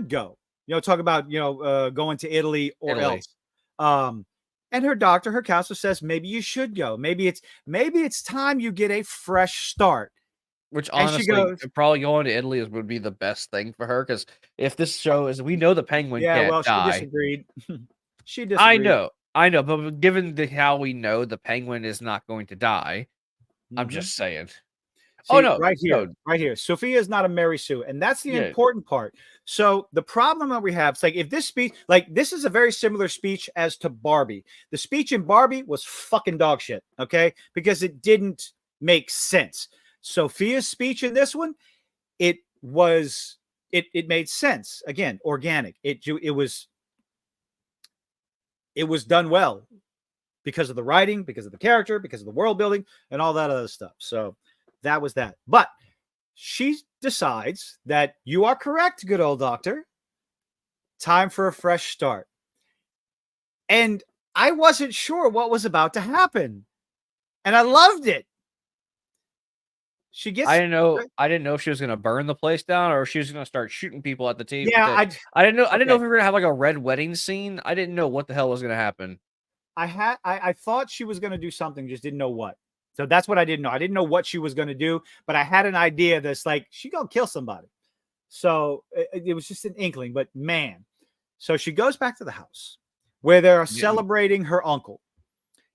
go. Talk about, going to Italy or else. And her counselor says, maybe you should go. Maybe it's time you get a fresh start. Which And she honestly, goes, probably going to Italy would be the best thing for her because if this show is, we know the penguin yeah, can't well, she die. disagreed. She I disagreed. know, but given how we know the penguin is not going to die, I'm Mhm. just saying. Oh See, no, right here, no, right here. Sophia is not a Mary Sue, and that's the yeah, important part. So the problem that we have, it's like if this speech, like this is a very similar speech as to Barbie. The speech in Barbie was fucking dog shit, okay? Because it didn't make sense. Sophia's speech in this one, it was it made sense. Again, organic. It was done well because of the writing, because of the character, because of the world building, and all that other stuff. So that was that. But she decides that you are correct, good old doctor. Time for a fresh start. And I wasn't sure what was about to happen. And I loved it. She gets I didn't know if she was gonna burn the place down or if she was gonna start shooting people at the TV. Yeah, I didn't know. I didn't know okay. if we were gonna have like a red wedding scene. I didn't know what the hell was gonna happen. I thought she was gonna do something, just didn't know what. So that's what I didn't know. I didn't know what she was gonna do, but I had an idea that's like she gonna kill somebody. So it was just an inkling, but man. So she goes back to the house where they're celebrating her uncle.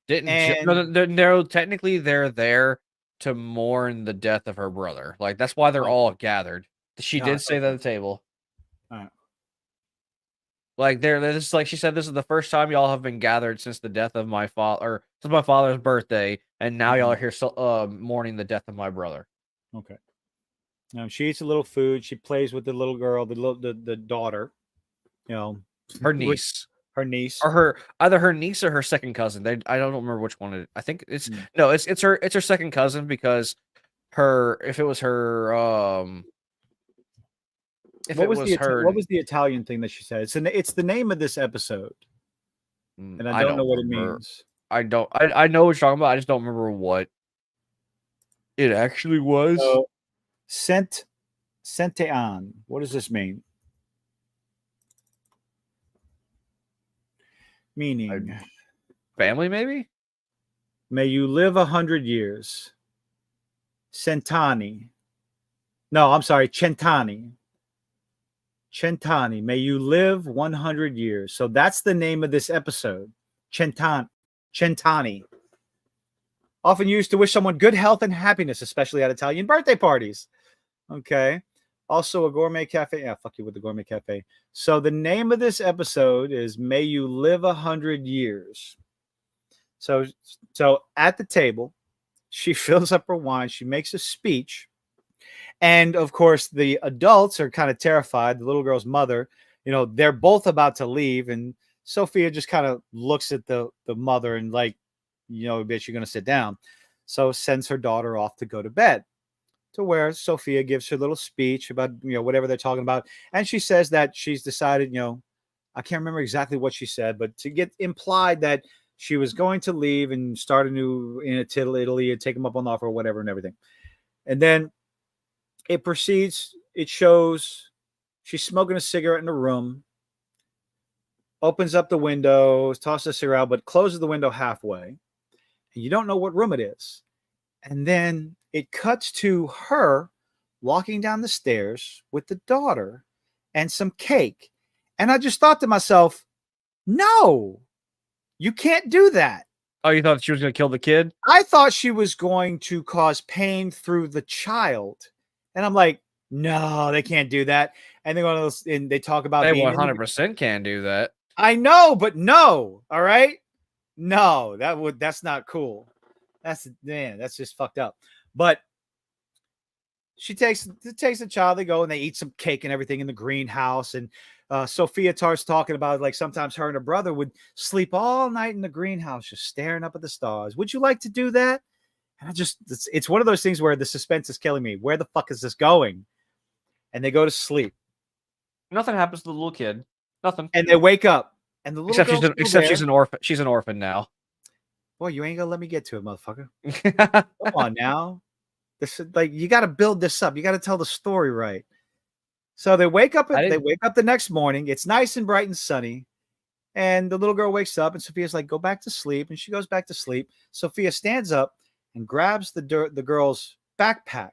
No, technically they're there to mourn the death of her brother. Like that's why they're all gathered. She did say that at the table. All right. Like this is like she said, this is the first time y'all have been gathered since the death of my father, or since my father's birthday, and now y'all are here mourning the death of my brother. Okay. Now she eats a little food. She plays with the little girl, the daughter. You know, her niece, or either her niece or her second cousin. I don't remember which one. I think it's no, it's her second cousin because if it was her what was the Italian thing that she said? It's the name of this episode, and I don't know what it means. I know what you're talking about. I just don't remember what it actually was. So, Sentean. What does this mean? Meaning family, maybe? May you live 100 years. Centani. No, I'm sorry, Centani. Centani. May you live 100 years. So that's the name of this episode. Centani. Often used to wish someone good health and happiness, especially at Italian birthday parties. Okay. Also a gourmet cafe. Yeah, fuck you with the gourmet cafe. So the name of this episode is May You Live 100 Years. So at the table, she fills up her wine. She makes a speech. And of course, the adults are kind of terrified. The little girl's mother, they're both about to leave. And Sophia just kind of looks at the mother and like, bitch, you're going to sit down. So sends her daughter off to go to bed, to where Sophia gives her little speech about, whatever they're talking about. And she says that she's decided, I can't remember exactly what she said, but to get implied that she was going to leave and start anew in Italy and take them up on the offer or whatever and everything. And then it proceeds, it shows she's smoking a cigarette in the room, opens up the window, tosses a cigarette out, but closes the window halfway. And you don't know what room it is. And then it cuts to her walking down the stairs with the daughter and some cake. And I just thought to myself, no, you can't do that. Oh, you thought she was going to kill the kid? I thought she was going to cause pain through the child. And I'm like, no, they can't do that. And they talk about they 100% can do that. I know, but no. All right. No, that's not cool. That's just fucked up. But she takes the child, they go and they eat some cake and everything in the greenhouse. And Sophia starts talking about like sometimes her and her brother would sleep all night in the greenhouse, just staring up at the stars. Would you like to do that? And it's one of those things where the suspense is killing me. Where the fuck is this going? And they go to sleep. Nothing happens to the little kid. Nothing. And they wake up. And the little except she's an orphan. She's an orphan now. Boy, you ain't gonna let me get to it, motherfucker. Come on now. This is like you got to build this up. You got to tell the story right. So they wake up. They wake up the next morning. It's nice and bright and sunny, and the little girl wakes up, and Sophia's like, "Go back to sleep," and she goes back to sleep. Sophia stands up and grabs the girl's backpack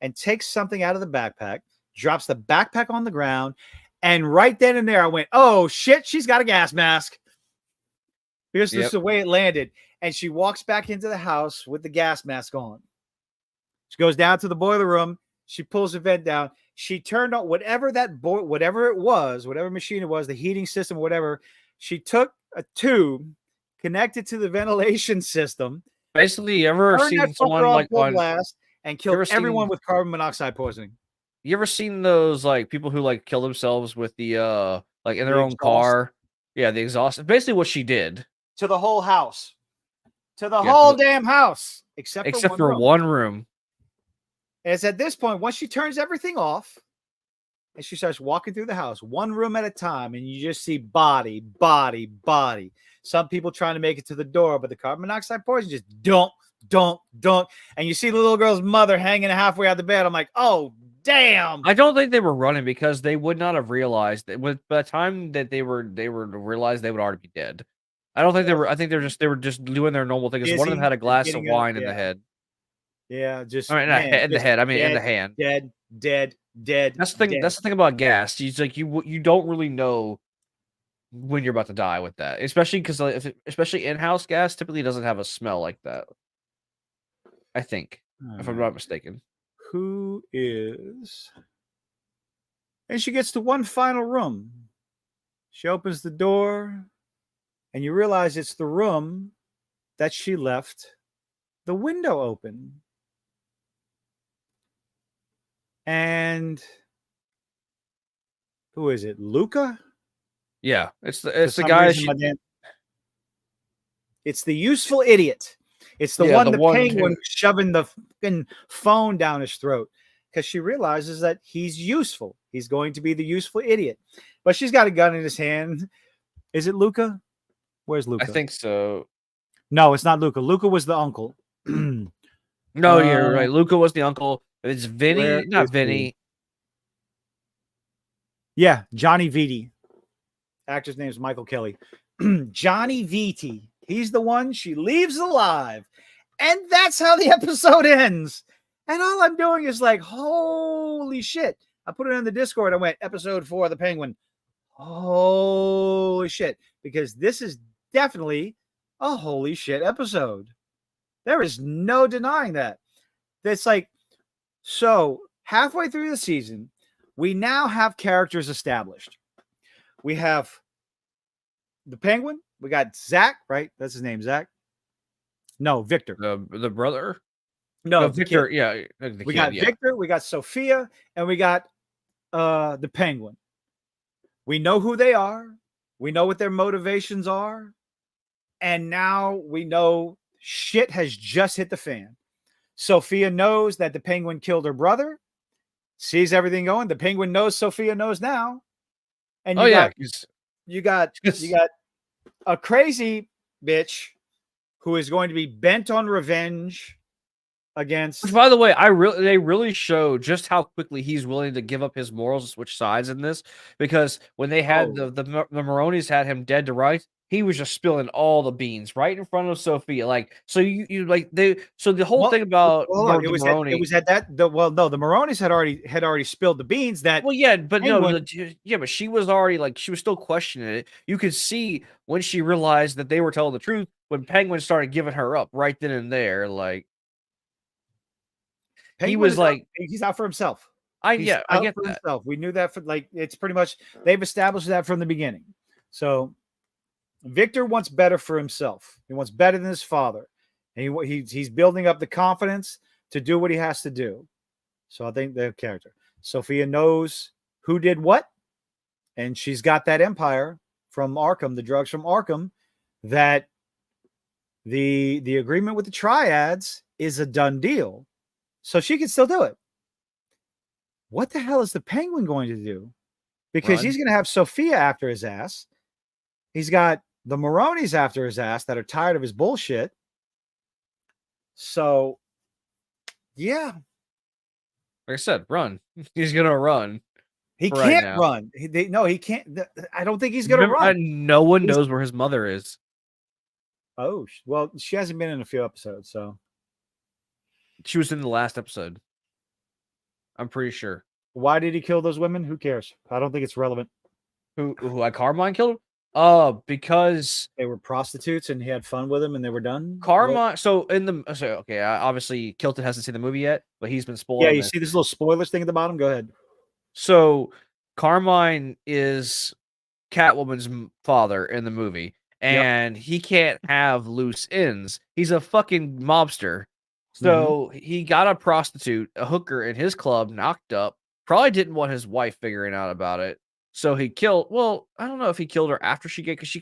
and takes something out of the backpack, drops the backpack on the ground, and right then and there I went, oh shit, she's got a gas mask. Because this is the way it landed. And she walks back into the house with the gas mask on. She goes down to the boiler room. She pulls the vent down. She turned on whatever whatever it was, whatever machine it was, the heating system, whatever. She took a tube, connected to the ventilation system. Basically, you ever seen someone like on blast and killed everyone with carbon monoxide poisoning? You ever seen those like people who like kill themselves with the like in their own car? Yeah, the exhaust. Basically, what she did to the whole house, to the whole damn house, except for one room. And it's at this point, once she turns everything off and she starts walking through the house, one room at a time, and you just see body, body, body. Some people trying to make it to the door, but the carbon monoxide poison just don't. And you see the little girl's mother hanging halfway out the bed. I'm like, oh, damn. I don't think they were running because they would not have realized that by the time that they were realized they would already be dead. I don't think they were. I think they were just doing their normal thing. Because one of them had a glass of wine in the head. Yeah, just I mean, not in the head. I mean, in the hand. Dead. That's the thing. Dead. That's the thing about gas. It's like you don't really know when you're about to die with that, especially because especially in-house gas typically doesn't have a smell like that. I think, if I'm not mistaken. Who is? And she gets to one final room. She opens the door, and you realize it's the room that she left the window open. And who is it? Luca? Yeah, it's the guy. It's the useful idiot. It's the penguin shoving the fucking phone down his throat because she realizes that he's useful. He's going to be the useful idiot. But she's got a gun in his hand. Is it Luca? Where's Luca? I think so. No, it's not Luca. Luca was the uncle. No, you're right. Luca was the uncle. It's Vinny, not Vinny. Yeah, Johnny Vitti. Actor's name is Michael Kelly. Johnny Vitti. He's the one she leaves alive. And that's how the episode ends. And all I'm doing is like, holy shit. I put it in the Discord. I went, episode 4 of the Penguin. Holy shit. Because this is definitely a holy shit episode. There is no denying that. It's like, so halfway through the season, we now have characters established. We have the Penguin. We got Zach, right? That's his name, Zach. No, Victor. The brother? No, Victor. Yeah. We got Victor, we got Sophia, and we got the Penguin. We know who they are. We know what their motivations are. And now we know shit has just hit the fan. Sophia knows that the Penguin killed her brother. Sees everything going. The Penguin knows Sophia knows now. And you got a crazy bitch who is going to be bent on revenge against. Which, by the way, they really show just how quickly he's willing to give up his morals and switch sides in this. Because when they had the Maronis had him dead to rights, he was just spilling all the beans right in front of Sophia. Like, so the whole thing about it was at that. The Maronis had already spilled the beans. That but she was already like she was still questioning it. You could see when she realized that they were telling the truth when Penguin started giving her up right then and there. Like Penguin he was like he's out for himself. I get that. Himself. We knew that it's pretty much they've established that from the beginning. So Victor wants better for himself. He wants better than his father. And he's building up the confidence to do what he has to do. So I think the character. Sophia knows who did what. And she's got that empire from Arkham, the drugs from Arkham, that the agreement with the triads is a done deal. So she can still do it. What the hell is the Penguin going to do? Because he's going to have Sophia after his ass. He's got the Maronis after his ass that are tired of his bullshit. So, yeah. Like I said, run. He's going to run. He can't run. He can't. I don't think he's going to run. No one knows where his mother is. Oh, well, she hasn't been in a few episodes, so. She was in the last episode. I'm pretty sure. Why did he kill those women? Who cares? I don't think it's relevant. Who had Carmine killed? Because they were prostitutes and he had fun with them and they were done. Carmine. So okay, obviously Kilton hasn't seen the movie yet, but he's been spoiled. Yeah, you see this little spoilers thing at the bottom. Go ahead. So Carmine is Catwoman's father in the movie, and he can't have loose ends. He's a fucking mobster. So he got a prostitute, a hooker in his club, knocked up. Probably didn't want his wife figuring out about it. So he killed. Well, I don't know if he killed her after she gave, because he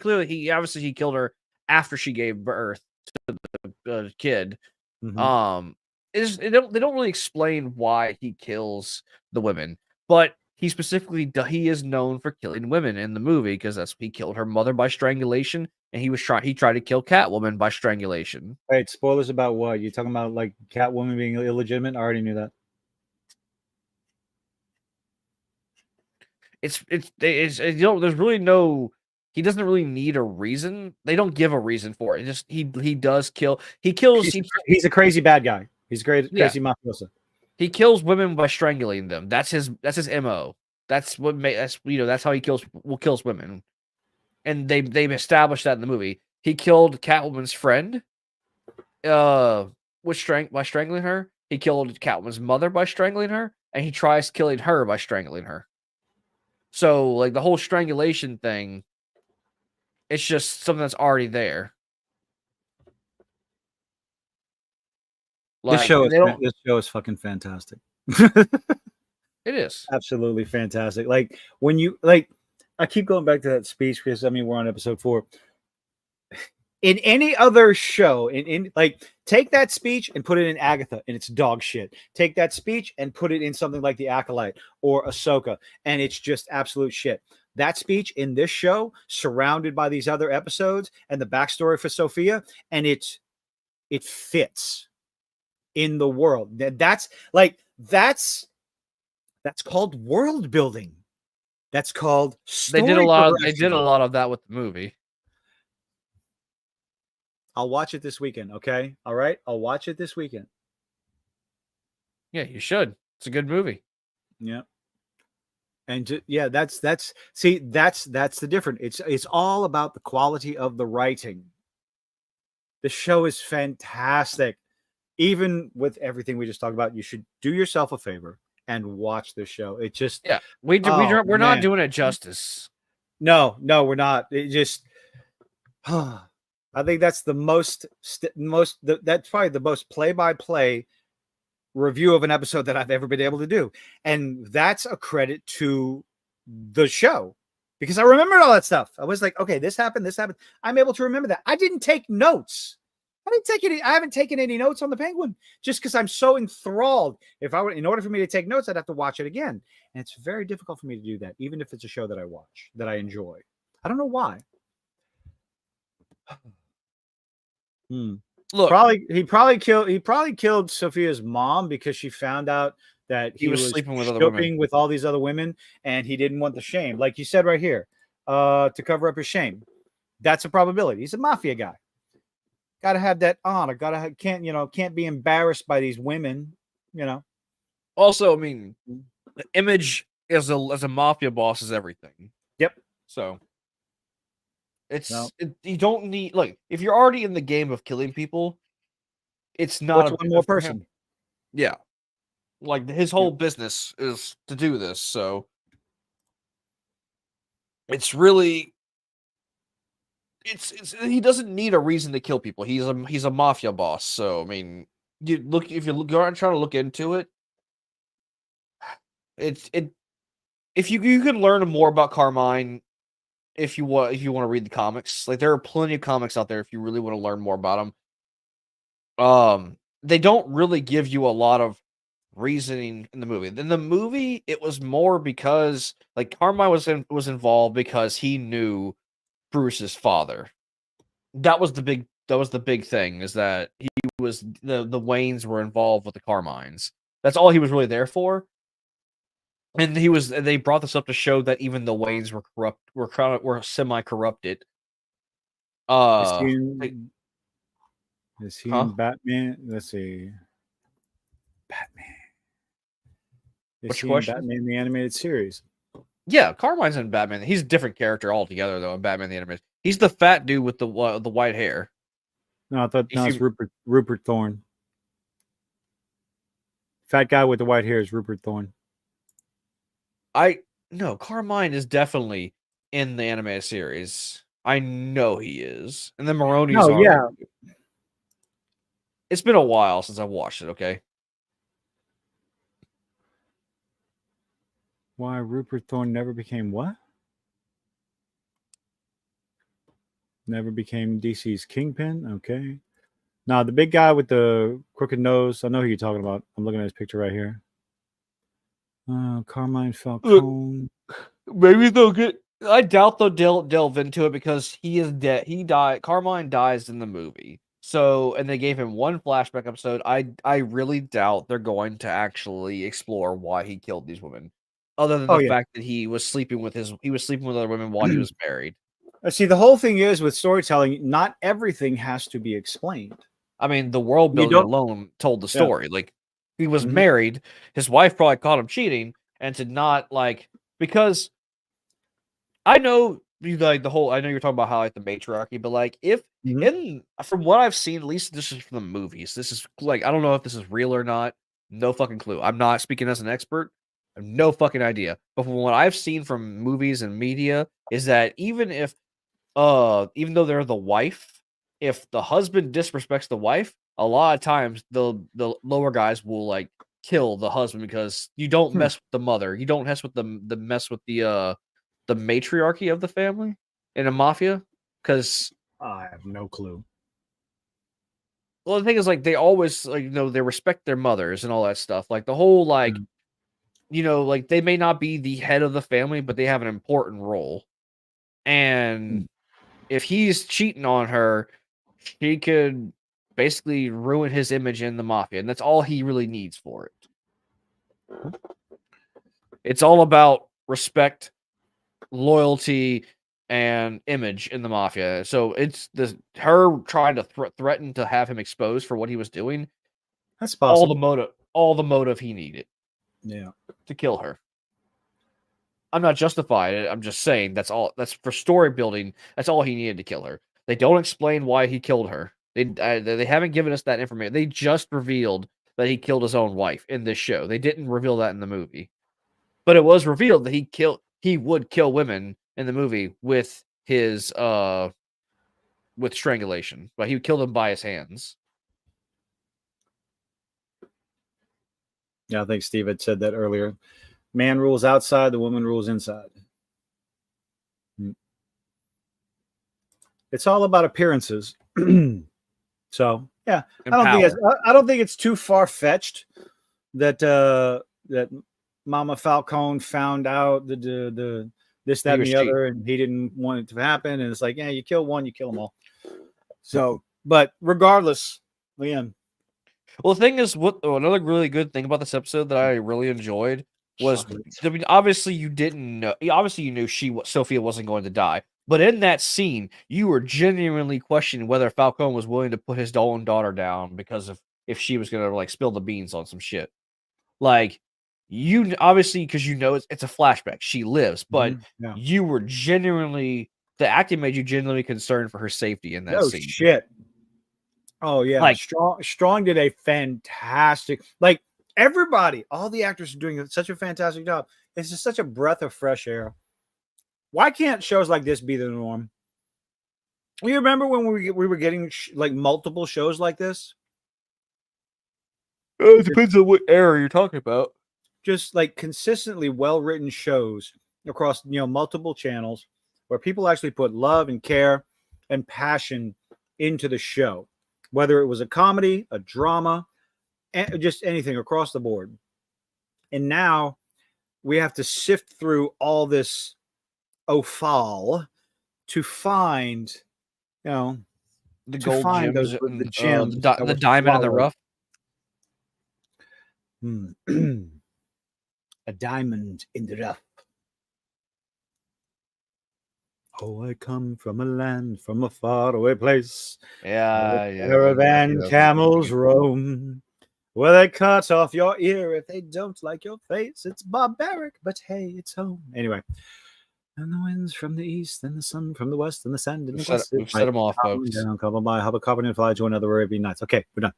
killed her after she gave birth to the kid. They don't really explain why he kills the women, but he is known for killing women in the movie because he killed her mother by strangulation, and he tried to kill Catwoman by strangulation. Wait, spoilers about what? You talking about like Catwoman being illegitimate? I already knew that. There's really no. He doesn't really need a reason. They don't give a reason for it. He does kill. He kills. He's a crazy bad guy. He's crazy mafioso. He kills women by strangulating them. That's his MO. That's how he kills women. And they established that in the movie. He killed Catwoman's friend by strangling her. He killed Catwoman's mother by strangling her, and he tries killing her by strangling her. So, like, the whole strangulation thing, it's just something that's already there. This show is fucking fantastic. It is absolutely fantastic. Like when I keep going back to that speech because we're on episode 4. In any other show, take that speech and put it in Agatha, and it's dog shit. Take that speech and put it in something like The Acolyte or Ahsoka, and it's just absolute shit. That speech in this show, surrounded by these other episodes and the backstory for Sophia, and it fits in the world. That's called world building. That's called They did a lot of that with the movie. I'll watch it this weekend, okay? All right? I'll watch it this weekend. Yeah, you should. It's a good movie. Yeah. And that's the difference. It's all about the quality of the writing. The show is fantastic. Even with everything we just talked about, you should do yourself a favor and watch this show. It just we're not doing it justice. No, we're not. It just I think that's the that's probably the most play-by-play review of an episode that I've ever been able to do. And that's a credit to the show because I remembered all that stuff. I was like, okay, this happened. I'm able to remember that. I didn't take notes. I haven't taken any notes on the Penguin just because I'm so enthralled. In order for me to take notes, I'd have to watch it again. And it's very difficult for me to do that, even if it's a show that I watch, that I enjoy. I don't know why. Look, he probably killed Sophia's mom because she found out that he was sleeping with other women, with all these other women, and he didn't want the shame, like you said right here, to cover up his shame. That's a probability. He's a mafia guy. Got to have that honor. Can't be embarrassed by these women. Also, the image as a mafia boss is everything. Yep. So. You don't need if you're already in the game of killing people, it's not one more person. Yeah, his whole business is to do this, so it's really he doesn't need a reason to kill people. He's a mafia boss, so if you're trying to look into it, if you can learn more about Carmine. If you want to read the comics, there are plenty of comics out there if you really want to learn more about them. They don't really give you a lot of reasoning in the movie. In the movie, it was more because Carmine was involved because he knew Bruce's father. That was the big thing, is that he was the Waynes were involved with the Carmines. That's all he was really there for. And they brought this up to show that even the Waynes were corrupt, were semi-corrupted. Is he in Batman? Let's see. Batman. Is What's he your in question? Batman the Animated Series? Yeah, Carmine's in Batman. He's a different character altogether, though. In Batman the Animated, he's the fat dude with the white hair. No, I thought If it's you- Rupert Thorne. Fat guy with the white hair is Rupert Thorne. No, Carmine is definitely in the animated series. I know he is, and then Maroni's No, are. yeah. It's been a while since I watched it. Okay. Why Rupert Thorne never became what? Never became DC's Kingpin. Okay. Now the big guy with the crooked nose. I know who you're talking about. I'm looking at his picture right here. Carmine Falcone. Maybe they'll get. I doubt they'll delve into it because he is dead. He died. Carmine dies in the movie. So, and they gave him one flashback episode. I really doubt they're going to actually explore why he killed these women, other than the fact that he was sleeping with other women while he was married. See, the whole thing is with storytelling, not everything has to be explained. I mean, the world building alone told the story. Like, he was married, his wife probably caught him cheating, and to not because I know you like the whole. I know you're talking about how the matriarchy, but if from what I've seen, at least this is from the movies. This is I don't know if this is real or not. No fucking clue. I'm not speaking as an expert. I have no fucking idea. But from what I've seen from movies and media, is that even though they're the wife, if the husband disrespects the wife, a lot of times the lower guys will kill the husband because you don't mess with the mother. You don't mess with the matriarchy of the family in a mafia, because I have no clue. Well, the thing is, they always they respect their mothers and all that stuff. The whole they may not be the head of the family, but they have an important role. And if he's cheating on her, she could basically ruin his image in the mafia, and that's all he really needs for it. It's all about respect, loyalty, and image in the mafia. So it's her trying to threaten to have him exposed for what he was doing. That's possible. All the motive he needed. Yeah. To kill her. I'm not justifying it. I'm just saying that's for story building. That's all he needed to kill her. They don't explain why he killed her. They haven't given us that information. They just revealed that he killed his own wife in this show. They didn't reveal that in the movie. But it was revealed that he would kill women in the movie with his with strangulation, but he would kill them by his hands. Yeah, I think Steve had said that earlier. Man rules outside, the woman rules inside. It's all about appearances. So yeah, I don't think it's too far fetched that that Mama Falcone found out the this, that, and the other, and he didn't want it to happen. And it's like, yeah, you kill one, you kill them all. So, but regardless, Liam. Well, the thing is, another really good thing about this episode that I really enjoyed was, I mean, obviously you didn't know. Obviously, you knew Sophia wasn't going to die, but in that scene, you were genuinely questioning whether Falcone was willing to put his own daughter down because of if she was going to spill the beans on some shit. You obviously, because it's a flashback. She lives, but you were genuinely, the acting made you genuinely concerned for her safety in that scene. Shit. Oh yeah, Strong did a fantastic. Everybody, all the actors are doing such a fantastic job. It's just such a breath of fresh air. Why can't shows like this be the norm? You remember when we were getting multiple shows like this? It depends on what era you're talking about. Just consistently well-written shows across multiple channels where people actually put love and care and passion into the show, whether it was a comedy, a drama, and just anything across the board. And now we have to sift through all this offal to find, the gold gems, the gems, the diamond in the rough. A diamond in the rough. Oh, I come from a land, from a faraway place. Yeah. Caravan camels roam. Well, they cut off your ear if they don't like your face. It's barbaric, but hey, it's home. Anyway. And the winds from the east, and the sun from the west, and the sand in the west. We've set them off, folks. Down, come by, have a carbon and fly to another Arabian Nights. Okay, we're done.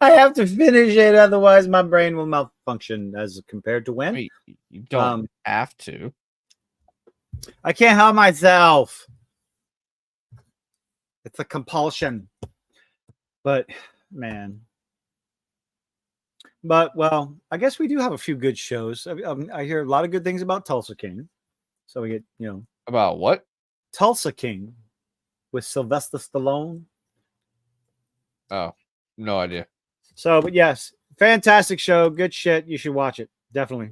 I have to finish it, otherwise my brain will malfunction as compared to when. You don't have to. I can't help myself. It's a compulsion. But, man. But, well, I guess we do have a few good shows. I hear a lot of good things about Tulsa King. So we get, About what? Tulsa King with Sylvester Stallone. Oh, no idea. So, but yes, fantastic show. Good shit. You should watch it. Definitely.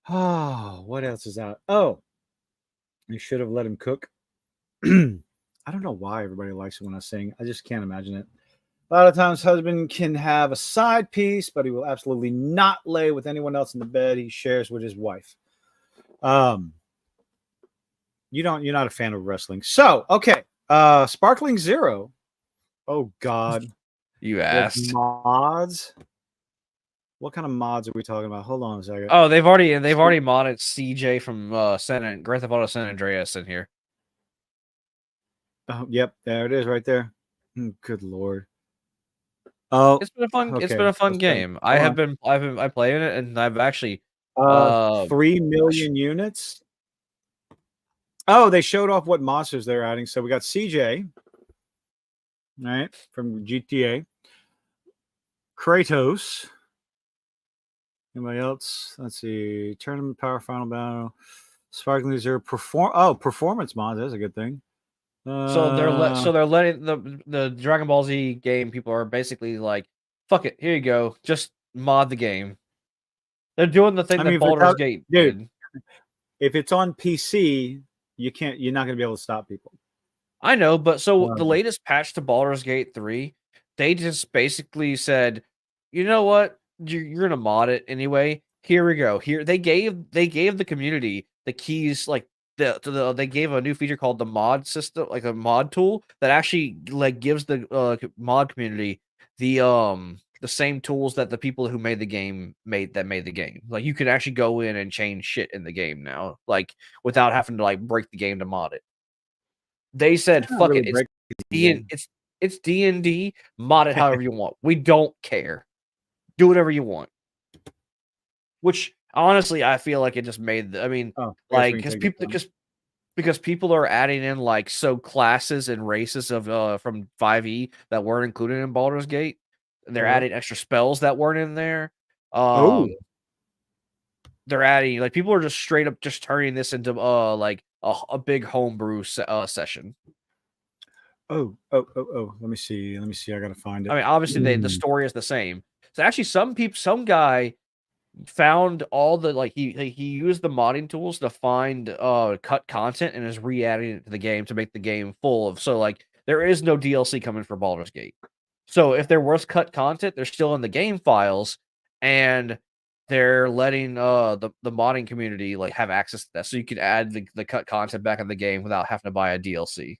Oh, what else is out? Oh, you should have let him cook. I don't know why everybody likes it when I sing. I just can't imagine it. A lot of times, husband can have a side piece, but he will absolutely not lay with anyone else in the bed he shares with his wife. You're not a fan of wrestling. So, okay. Sparkling Zero. Oh God. You asked. Mods. What kind of mods are we talking about? Hold on a second. Oh, they've already modded CJ from Grand Theft Auto San Andreas in here. Oh, yep, there it is right there. Good Lord. Oh, it's been a fun. Okay. It's been a fun game. I've been playing it, and I've actually 3 million units. Oh, they showed off what monsters they're adding. So we got CJ, right, from GTA. Kratos. Anybody else? Let's see. Tournament Power Final Battle. Sparkling Zero performance mods. That's a good thing. So they're letting the Dragon Ball Z game people are basically like, fuck it, here you go, just mod the game. They're doing the thing that Baldur's Gate did. If it's on PC, you're not gonna be able to stop people. I know, but so the latest patch to Baldur's Gate 3, they just basically said, you know what, you're gonna mod it anyway. Here we go. Here they gave the community the keys, like. They gave a new feature called the mod system, like a mod tool that actually like gives the mod community the same tools that the people who made the game made the game. Like you can actually go in and change shit in the game now, like without having to like break the game to mod it. They said, "Fuck it, it's D&D. Mod it however you want. We don't care. Do whatever you want." Which honestly, I feel like it just made. Because people are adding in like classes and races of from 5e that weren't included in Baldur's Gate. They're adding extra spells that weren't in there. They're adding like people are just straight up just turning this into like a big homebrew session. Oh. Let me see. I gotta find it. I mean, obviously the story is the same. So actually, some guy found all the like he used the modding tools to find cut content and is re-adding it to the game to make the game full of. So like there is no DLC coming for Baldur's Gate. So if there was cut content, they're still in the game files, and they're letting the modding community like have access to that, so you can add the cut content back in the game without having to buy a DLC.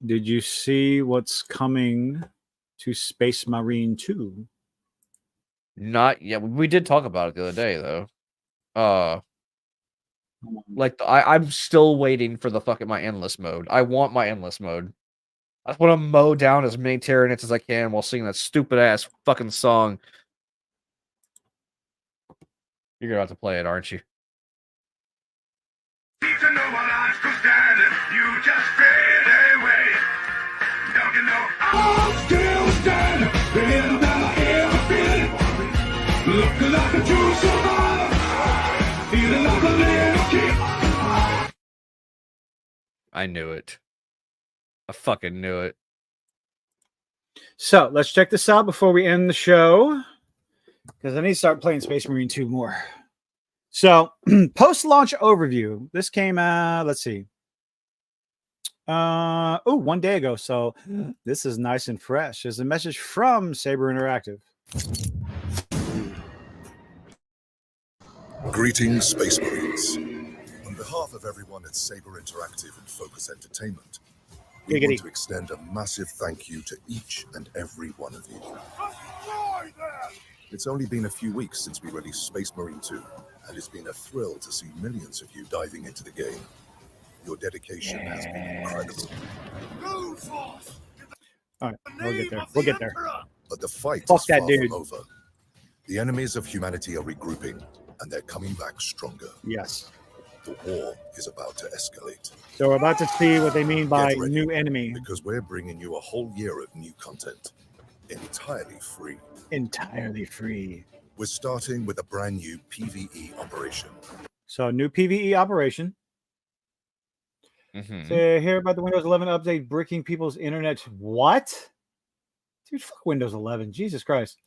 Did you see what's coming to Space Marine 2? Not yet. We did talk about it the other day, though. I'm still waiting for the fucking my endless mode. I want my endless mode. I want to mow down as many Tyranids as I can while singing that stupid ass fucking song. You're gonna have to play it, aren't you? I knew it. I fucking knew it. So let's check this out before we end the show, because I need to start playing Space Marine 2 more. So post-launch overview. This came out, let's see. 1 day ago. So this is nice and fresh. There's a message from Saber Interactive. Greetings, Space Marines. On behalf of everyone at Saber Interactive and Focus Entertainment, We want to extend a massive thank you to each and every one of you. It's only been a few weeks since we released Space Marine 2, and it's been a thrill to see millions of you diving into the game. Your dedication has been incredible. All right, we'll get there. We'll get there. But the fight Fuck is that far dude. from over. The enemies of humanity are regrouping, and they're coming back stronger. Yes. The war is about to escalate. So we're about to see what they mean by Get ready, new enemy. because we're bringing you a whole year of new content, entirely free. Entirely free. We're starting with a brand new PvE operation. So new PvE operation. Mm-hmm. So hear about the Windows 11 update bricking people's internet. What? Dude, fuck Windows 11. Jesus Christ.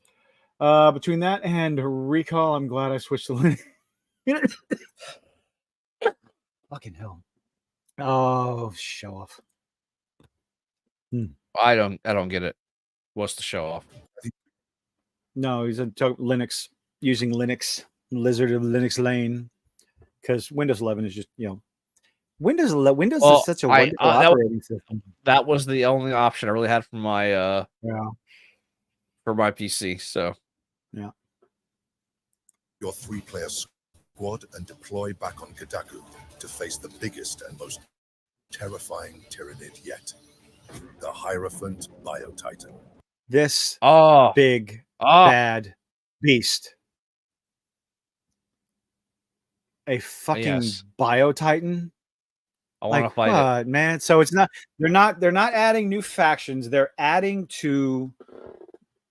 Between that and Recall, I'm glad I switched to Linux. Fucking hell. Oh, show off. I don't get it. What's the show off? No, he's in Linux, using Linux, Lizard of Linux Lane, because Windows 11 is just, Windows is such a wonderful operating system. That was the only option I really had for my for my PC. So yeah, your 3-player squad and deploy back on Kadaku to face the biggest and most terrifying Tyranid yet, the Hierophant Biotitan. This big Oh. bad beast. A fucking Yes. Biotitan. I want to fight it. God, man. So it's not. They're not adding new factions. They're adding to.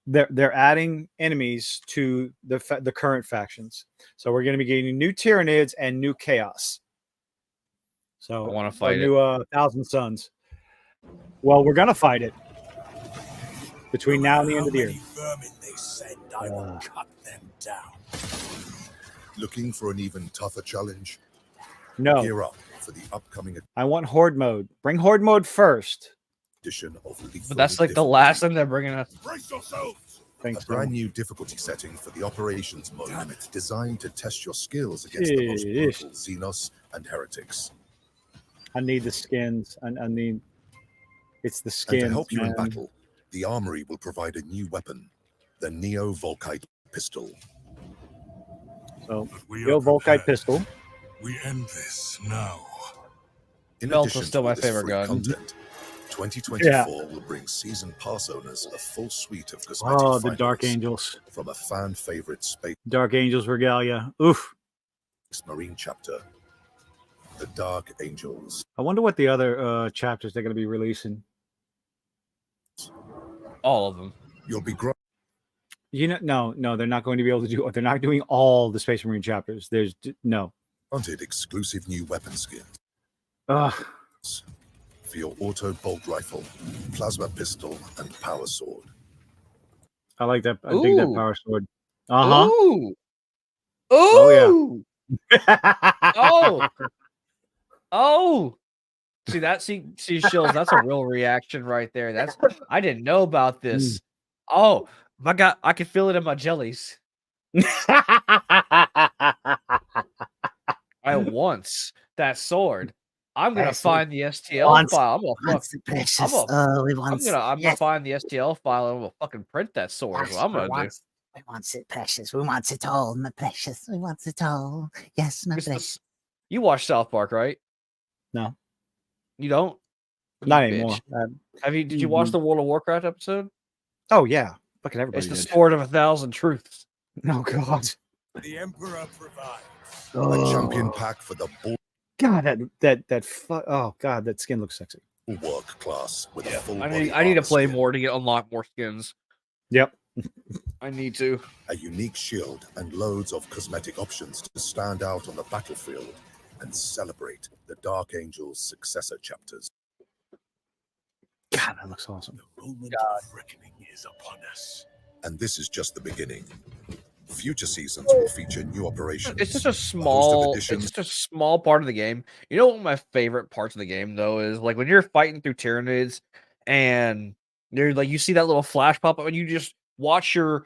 They're adding enemies to the current factions. So we're going to be getting new Tyranids and new Chaos. So I want to fight new Thousand Suns. Well, we're gonna fight it between now and the end of the year. Looking for an even tougher challenge? No. Gear up for the upcoming I want Horde mode. Bring Horde mode first. edition of Lethal But that's like the Difficulty. last thing they're bringing us. A brand new difficulty setting for the operations mode, designed to test your skills against the most brutal Xenos and heretics. I need the skins. I need. It's the And skins. to help you in man. battle, the armory will provide a new weapon, the Neo-Volkite pistol. So, Yo Volkite pistol. We end this now. In Belt addition is still to my all this favorite free gun. content, 2024 will bring season pass owners a full suite of cosmetic Oh, the findings Dark Angels. from a fan favorite Space Dark Angels regalia. Oof. Marine chapter, the Dark Angels. I wonder what the other chapters they're going to be releasing. All of them. You'll be No, they're not going to be able to do. They're not doing all the Space Marine chapters. There's no. granted exclusive new weapon skins Ugh. for your auto bolt rifle, plasma pistol, and power sword. I like that. I dig that Ooh. power sword. Uh huh. Ooh. Oh, Oh. Oh. See that? See, Shills, that's a real reaction right there. That's I didn't know about this. Oh my God, I can feel it in my jellies. I want that sword. I'm gonna Yes, find the STL wants- file. I'm gonna wants fuck. the precious. I'm Oh, we I'm want- gonna yes. find the STL file and I'm gonna fucking print that sword. Is what I'm we gonna do. wants it precious. We wants it all, my precious. We wants it all. Yes, my precious. You watch South Park, right? No. You don't? Not You anymore. bitch. Did you watch the World of Warcraft episode? Oh yeah, fucking everybody. It's the did. sword of 1,000 truths. Oh god. The Emperor provides. A champion pack for the God, oh god, that skin looks sexy. bulwark class with a full I body need to armor play skin, more to get unlock more skins. Yep. I need to. a unique shield, and loads of cosmetic options to stand out on the battlefield and celebrate the Dark Angels successor chapters. God, that looks awesome. Moment of reckoning is upon us. And this is just the beginning. Future seasons will feature new operations. It's just a a host of small, additions, it's just a small part of the game. You know what my favorite parts of the game though is like when you're fighting through Tyranids and you're like you see that little flash pop up and you just watch your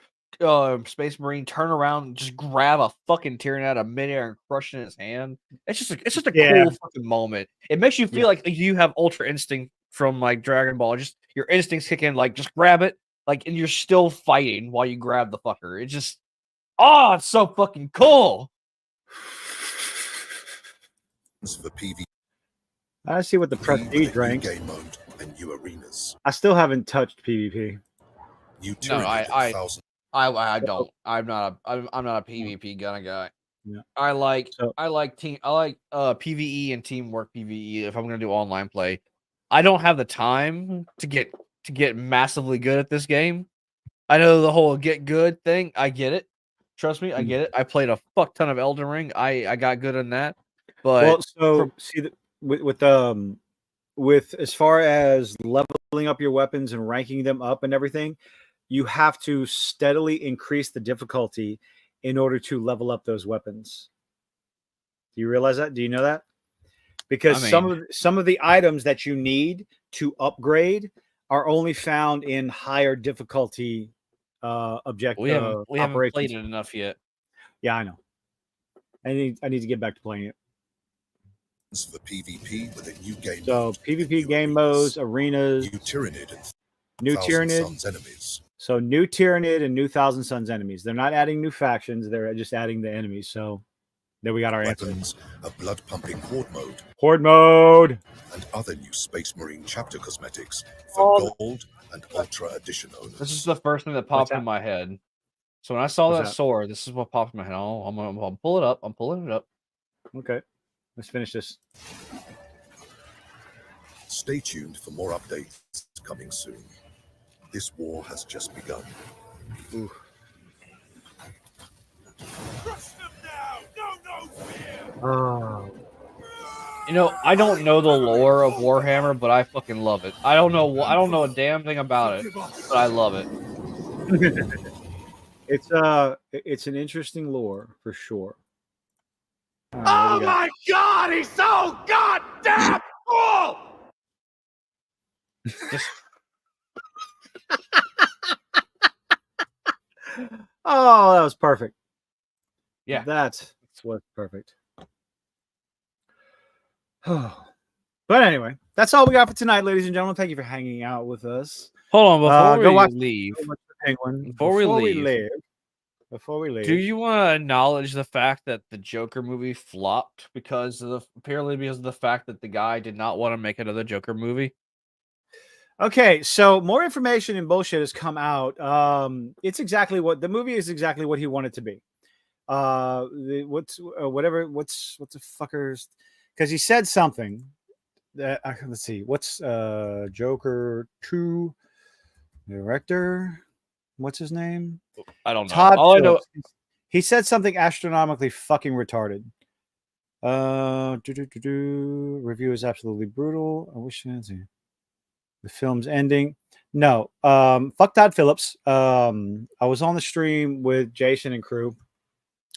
Space Marine turn around and just grab a fucking Tyranid out of midair and crush it in his hand. It's just a Yeah. cool fucking moment. It makes you feel like you have Ultra Instinct from like Dragon Ball. Just your instincts kick in, like just grab it, like, and you're still fighting while you grab the fucker. It's just, oh, it's so fucking cool. For PV I see what the prestige ranks. game mode and new arenas. I still haven't touched PvP. No, I don't. I'm not a PvP gunna guy. Yeah. I like PvE and teamwork PvE if I'm gonna do online play. I don't have the time to get massively good at this game. I know the whole get good thing. I get it. Trust me, I get it. I played a fuck ton of Elden Ring. I got good in that. But with as far as leveling up your weapons and ranking them up and everything, you have to steadily increase the difficulty in order to level up those weapons. Do you realize that? Do you know that? Because some of the items that you need to upgrade are only found in higher difficulty object. We haven't played it enough yet. Yeah, I know. I need to get back to playing it. For PvP with a new game mode, PvP game modes, arenas, new Tyranid, enemies. So new Tyranid and new Thousand Suns enemies. They're not adding new factions; they're just adding the enemies. So there we got our weapons, a blood pumping horde mode, and other new Space Marine chapter cosmetics for gold and ultra edition owners. This is the first thing that popped in my head. So when I saw that sword, this is what popped in my head. I'm gonna pull it up. I'm pulling it up. Okay. Let's finish this. Stay tuned for more updates coming soon. This war has just begun. Ooh. Oh. You know, I don't know the lore of Warhammer, but I fucking love it. I don't know a damn thing about it, but I love it. It's an interesting lore for sure. Oh my God, he's so goddamn cool! Oh, that was perfect. Yeah, that's what's perfect. But anyway, that's all we got for tonight, ladies and gentlemen. Thank you for hanging out with us. Hold on, before we leave. Before we leave, do you want to acknowledge the fact that the Joker movie flopped because of the fact that the guy did not want to make another Joker movie? Okay, so more information and bullshit has come out. It's exactly what the movie is exactly what he wanted to be. What's the fuckers? Because he said something that let's see, what's Joker 2 director? What's his name? I don't know. Todd All I know, he said something astronomically fucking retarded. Review is absolutely brutal. I wish I see. The film's ending. No, fuck Todd Phillips. I was on the stream with Jason and crew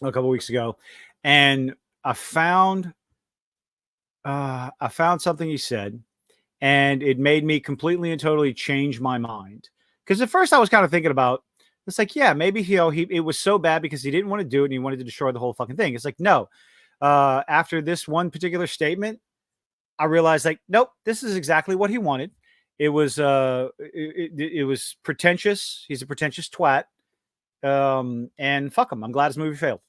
a couple weeks ago, and I found something he said, and it made me completely and totally change my mind. Because at first I was kind of thinking about, it's like, yeah, maybe it was so bad because he didn't want to do it and he wanted to destroy the whole fucking thing. It's like, no. After this one particular statement, I realized, like, nope, this is exactly what he wanted. It was it was pretentious. He's a pretentious twat. And fuck him. I'm glad his movie failed.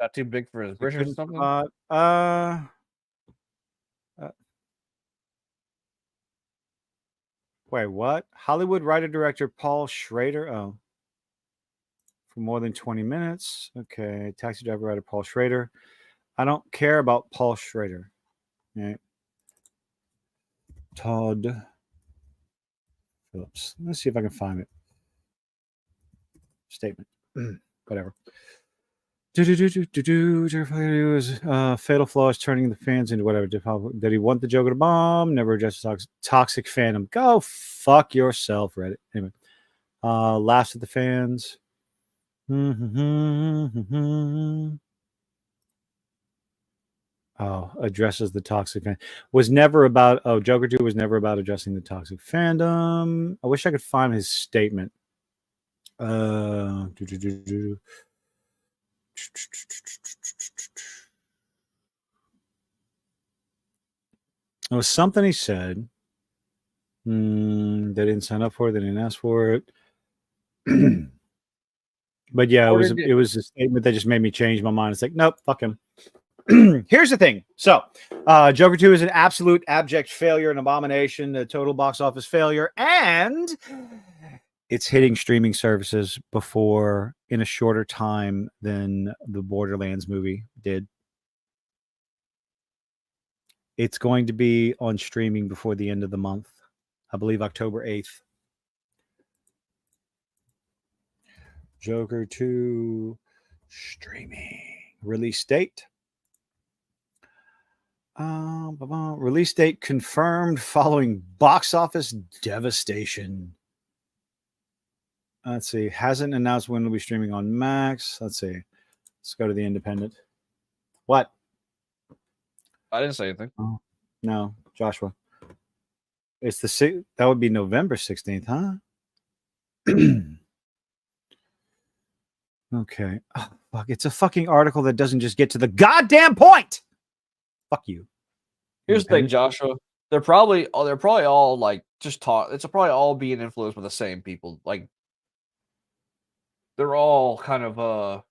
Got too big for his britches or something? Wait, what? Hollywood writer-director Paul Schrader. Oh. For more than 20 minutes. Okay. Taxi driver writer Paul Schrader. I don't care about Paul Schrader. Right. Todd Phillips. Let's see if I can find it. Statement. Whatever. Fatal flaw is turning the fans into whatever. Did he want the Joker to bomb? Never addressed toxic fandom. Go fuck yourself, Reddit. Anyway, laughs at the fans. Oh, addresses the toxic fan. Was never about. Oh, Joker 2 was never about addressing the toxic fandom. I wish I could find his statement. It was something he said. They didn't sign up for it. They didn't ask for it. But yeah, it was a statement that just made me change my mind. It's like, nope, fuck him. Here's the thing. So, Joker 2 is an absolute abject failure, an abomination, a total box office failure, and it's hitting streaming services in a shorter time than the Borderlands movie did. It's going to be on streaming before the end of the month. I believe October 8th. Joker 2 streaming. Release date. Release date confirmed following box office devastation. Let's see. Hasn't announced when it'll be streaming on Max. Let's see. Let's go to the independent. What? I didn't say anything. Oh, no, Joshua. It's that would be November 16th, huh? Okay. Oh, fuck. It's a fucking article that doesn't just get to the goddamn point. Fuck you. Here's the thing, Joshua. They're probably all like just talk. It's probably all being influenced by the same people. Like they're all kind of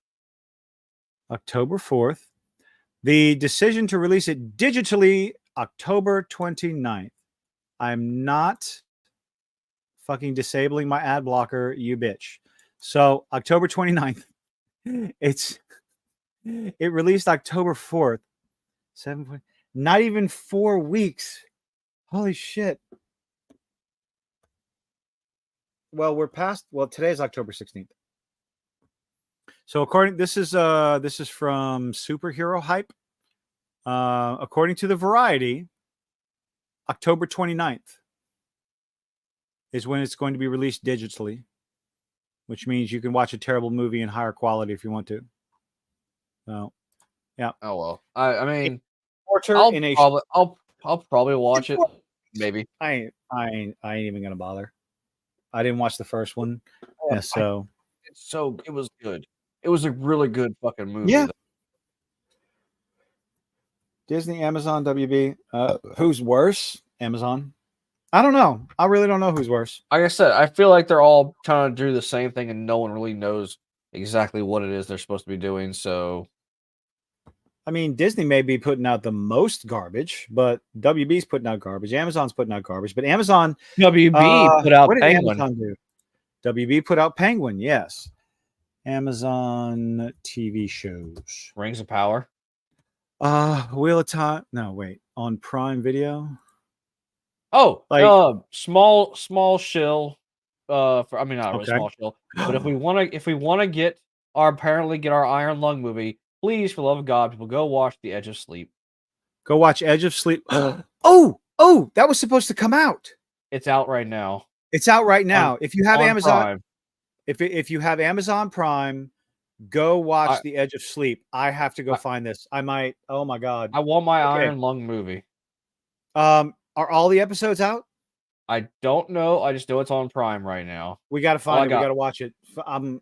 October 4th. The decision to release it digitally October 29th. I'm not fucking disabling my ad blocker, you bitch. So October 29th. It released October 4th. 7. Not even 4 weeks. Holy shit. Well, today's October 16th. So this is from Superhero Hype. According to the Variety, October 29th is when it's going to be released digitally, which means you can watch a terrible movie in higher quality if you want to. So, yeah. Oh well. I mean, I'll probably watch it. Maybe. I ain't even gonna bother. I didn't watch the first one. Yeah, so it was good. It was a really good fucking movie. Yeah. Disney, Amazon, WB. Who's worse? Amazon. I don't know. I really don't know who's worse. Like I said, I feel like they're all trying to do the same thing, and no one really knows exactly what it is they're supposed to be doing. So, I mean, Disney may be putting out the most garbage, but WB's putting out garbage. Amazon's putting out garbage, but Amazon WB put out what did Penguin. Amazon do? WB put out Penguin. Yes. Amazon TV shows. Rings of Power. Wheel of Time. No, wait. On Prime Video. Oh, like small shill. Not really Okay. small shill. But if we want to get our Iron Lung movie, please, for the love of God, people go watch The Edge of Sleep. Go watch Edge of Sleep. Oh, that was supposed to come out. It's out right now. It's out right now. If you have on Amazon, Prime. if you have Amazon Prime, go watch The Edge of Sleep. I have to go find this. I might. Oh my God. I want my Iron Lung movie. Are all the episodes out? I don't know. I just know it's on Prime right now. We got to find it. We got to watch it. I'm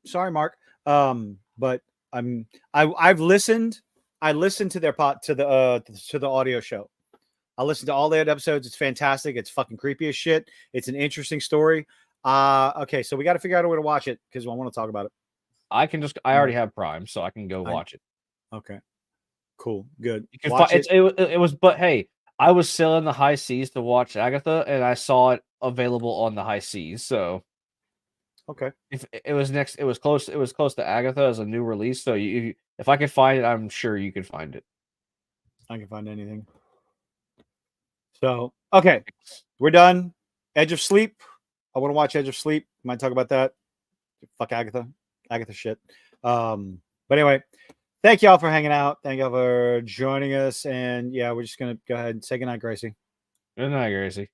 sorry, Mark. But I've listened. I listened to their to the audio show. I listened to all their episodes. It's fantastic. It's fucking creepy as shit. It's an interesting story. Okay, so we got to figure out a way to watch it because I want to talk about it. I already have Prime, so I can go watch it. Okay, cool, good. You can it was, but hey, I was sailing the high seas to watch Agatha, and I saw it available on the high seas. So, okay, if it was close to Agatha as a new release. So if I could find it, I'm sure you could find it. I can find anything. So okay, we're done. Edge of Sleep. I want to watch Edge of Sleep. Might talk about that. Fuck Agatha shit. But anyway, thank y'all for hanging out. Thank y'all for joining us. And yeah, we're just gonna go ahead and say goodnight, Gracie. Good night, Gracie.